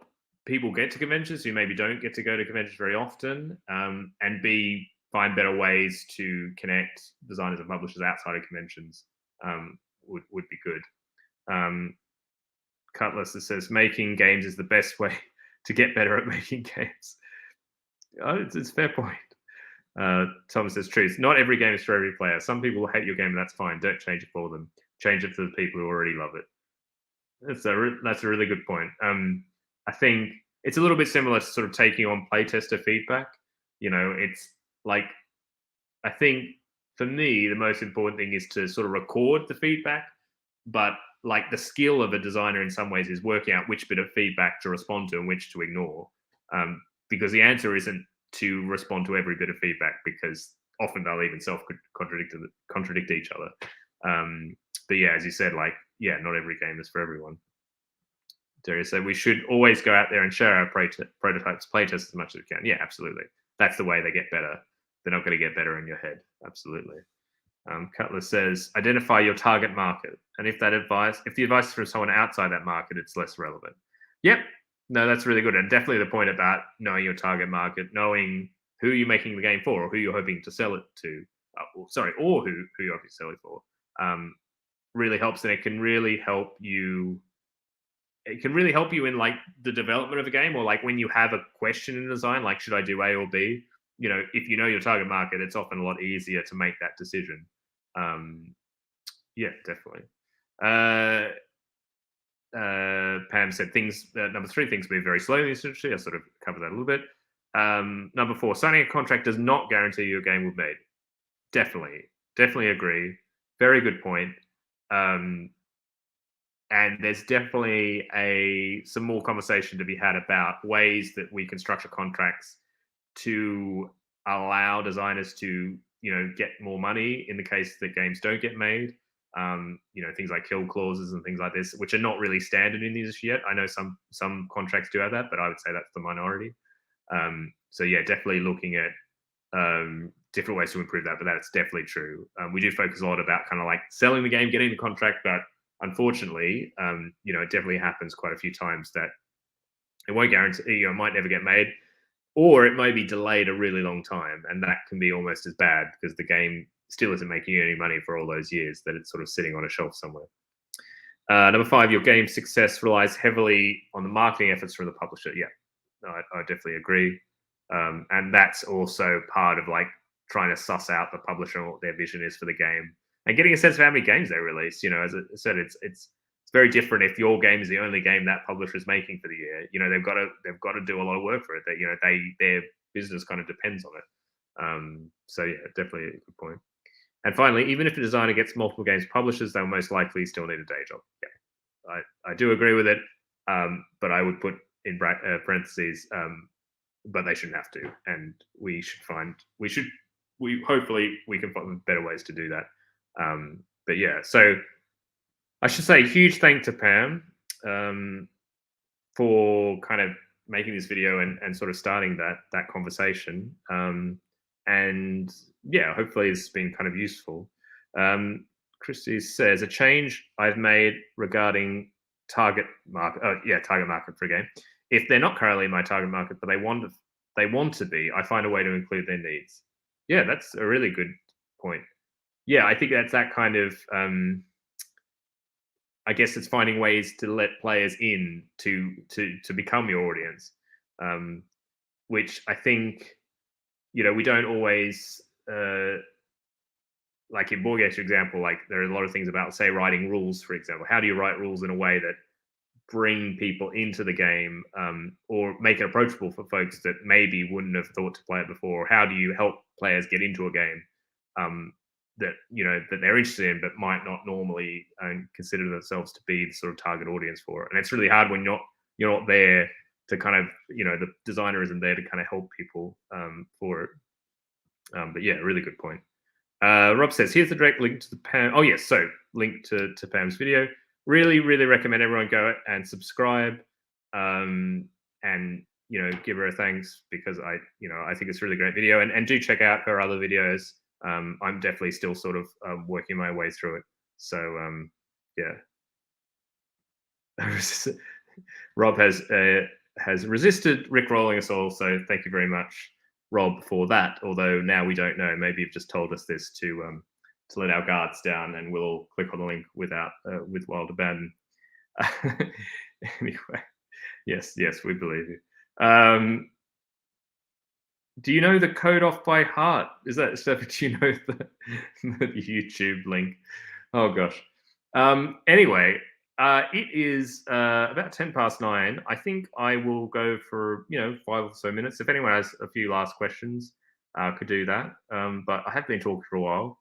people get to conventions who maybe don't get to go to conventions very often, and B, find better ways to connect designers and publishers outside of conventions would be good. Cutlass that says making games is the best way to get better at making games. Oh, it's a fair point. Thomas says truth. Not every game is for every player. Some people will hate your game, and that's fine. Don't change it for them. Change it for the people who already love it. That's a really good point. I think it's a little bit similar to sort of taking on playtester feedback. It's like I think for me the most important thing is to sort of record the feedback, but like the skill of a designer in some ways is working out which bit of feedback to respond to and which to ignore, because the answer isn't to respond to every bit of feedback because often they'll even self contradict each other. But yeah, as you said, like yeah, not every game is for everyone. Darius said we should always go out there and share our prototypes, playtests as much as we can. Yeah, absolutely. That's the way they get better. They're not going to get better in your head. Absolutely. Cutler says identify your target market, and if the advice is from someone outside that market, it's less relevant. Yep. No, that's really good, and definitely the point about knowing your target market, knowing who you're making the game for, or who you're hoping to sell it to. Or who you're hoping to sell it for. Really helps, and it can really help you in like the development of a game, or like when you have a question in design, like should I do A or B? If you know your target market, it's often a lot easier to make that decision. Yeah, definitely. Pam said things. Number 3, things move very slowly in this industry. I sort of covered that a little bit. Number 4, signing a contract does not guarantee your game will be made. Definitely agree. Very good point. And there's definitely some more conversation to be had about ways that we can structure contracts to allow designers to get more money in the case that games don't get made. Things like kill clauses and things like this, which are not really standard in the industry yet. I know some contracts do have that, but I would say that's the minority. So yeah, definitely looking at different ways to improve that, but that's definitely true. We do focus a lot about kind of like selling the game, getting the contract, but unfortunately, it definitely happens quite a few times that it won't guarantee, it might never get made, or it may be delayed a really long time, and that can be almost as bad because the game still isn't making you any money for all those years that it's sort of sitting on a shelf somewhere. Number 5, your game's success relies heavily on the marketing efforts from the publisher. Yeah, I definitely agree. And that's also part of like trying to suss out the publisher and what their vision is for the game, and getting a sense of how many games they release. As I said, it's very different if your game is the only game that publisher is making for the year. They've got to do a lot of work for it. That their business kind of depends on it. So yeah, definitely a good point. And finally, even if a designer gets multiple games publishers, they'll most likely still need a day job. Yeah, I do agree with it, but I would put in parentheses, but they shouldn't have to. And we hopefully we can find better ways to do that. But yeah, so I should say huge thank to Pam for kind of making this video and sort of starting that conversation. And yeah, hopefully it's been kind of useful. Christy says a change I've made regarding target market. Target market for a game. If they're not currently in my target market, but they want to be, I find a way to include their needs. Yeah, that's a really good point. Yeah, I think that's that kind of. I guess it's finding ways to let players in to become your audience. which I think, we don't always, like in board games, for example, like there are a lot of things about, say, writing rules, for example. How do you write rules in a way that bring people into the game, or make it approachable for folks that maybe wouldn't have thought to play it before? How do you help players get into a game, that that they're interested in, but might not normally consider themselves to be the sort of target audience for it? And it's really hard when you're not there to kind of, the designer isn't there to kind of help people for it. But yeah, really good point. Rob says, here's the direct link to the Pam. Oh, yes. So, link to Pam's video. Really, really recommend everyone go and subscribe, and, give her a thanks, because I think it's a really great video. And do check out her other videos. I'm definitely still sort of working my way through it. So, yeah. Rob has resisted Rickrolling us all. So, thank you very much, Rob, for that. Although now we don't know. Maybe you've just told us this to let our guards down, and we'll all click on the link with wild abandon. Anyway, yes, we believe you. Do you know the code off by heart? Is that stuff? Do you know the YouTube link? Oh gosh. Anyway, it is about 9:10. I think I will go for 5 or so minutes. If anyone has a few last questions, could do that. But I have been talking for a while.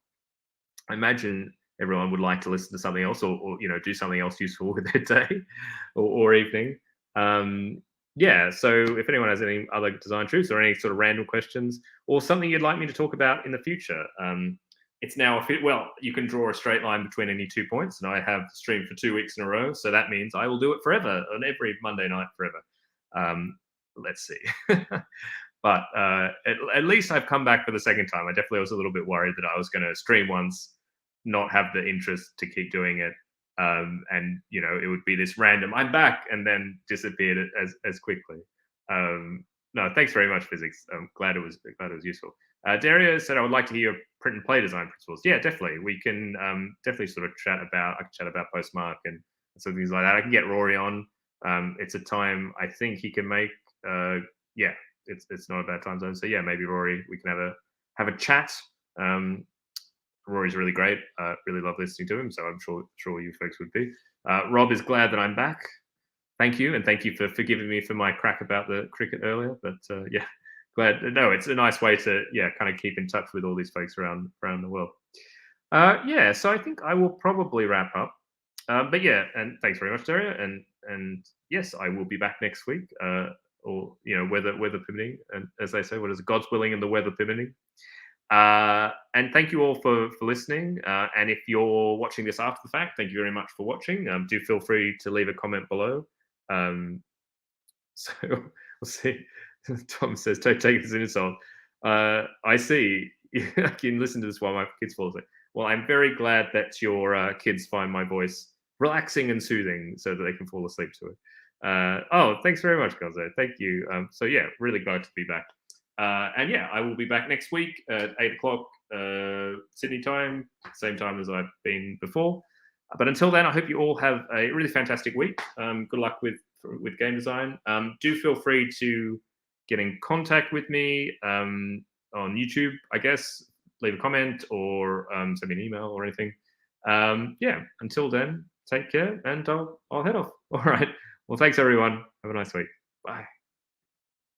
I imagine everyone would like to listen to something else, or do something else useful with their day or evening. Yeah. So if anyone has any other design truths or any sort of random questions, or something you'd like me to talk about in the future, it's now you can draw a straight line between any 2 points, and I have streamed for 2 weeks in a row, so that means I will do it forever, on every Monday night forever. Let's see. But at least I've come back for the second time. I definitely was a little bit worried that I was going to stream once, not have the interest to keep doing it, and it would be this random "I'm back" and then disappeared as quickly. No, thanks very much, Physics. I'm glad it was useful. Dario said, I would like to hear print and play design principles. Yeah, definitely. We can definitely sort of I can chat about Postmark and some things like that. I can get Rory on. It's a time I think he can make. Yeah, it's not a bad time zone. So yeah, maybe Rory, we can have a chat. Rory's really great. Really love listening to him. So I'm sure you folks would be. Rob is glad that I'm back. Thank you, and thank you for forgiving me for my crack about the cricket earlier. But yeah, glad. No, it's a nice way to kind of keep in touch with all these folks around the world. Yeah, so I think I will probably wrap up. But yeah, and thanks very much, Daria. And yes, I will be back next week. Or weather permitting, and as they say, what is it, God's willing and the weather permitting. And thank you all for listening. And if you're watching this after the fact, thank you very much for watching. Do feel free to leave a comment below. So we'll see. Tom says, "Don't take this as an insult." I see. I can listen to this while my kids fall asleep. Well, I'm very glad that your kids find my voice relaxing and soothing, so that they can fall asleep to it. Oh, thanks very much, Gonzo. Thank you. So yeah, really glad to be back. And yeah, I will be back next week at 8:00 Sydney time, same time as I've been before. But until then, I hope you all have a really fantastic week. Good luck with game design. Do feel free to get in contact with me on YouTube, I guess. Leave a comment or send me an email or anything. Yeah, until then, take care, and I'll head off. All right. Well, thanks, everyone. Have a nice week. Bye.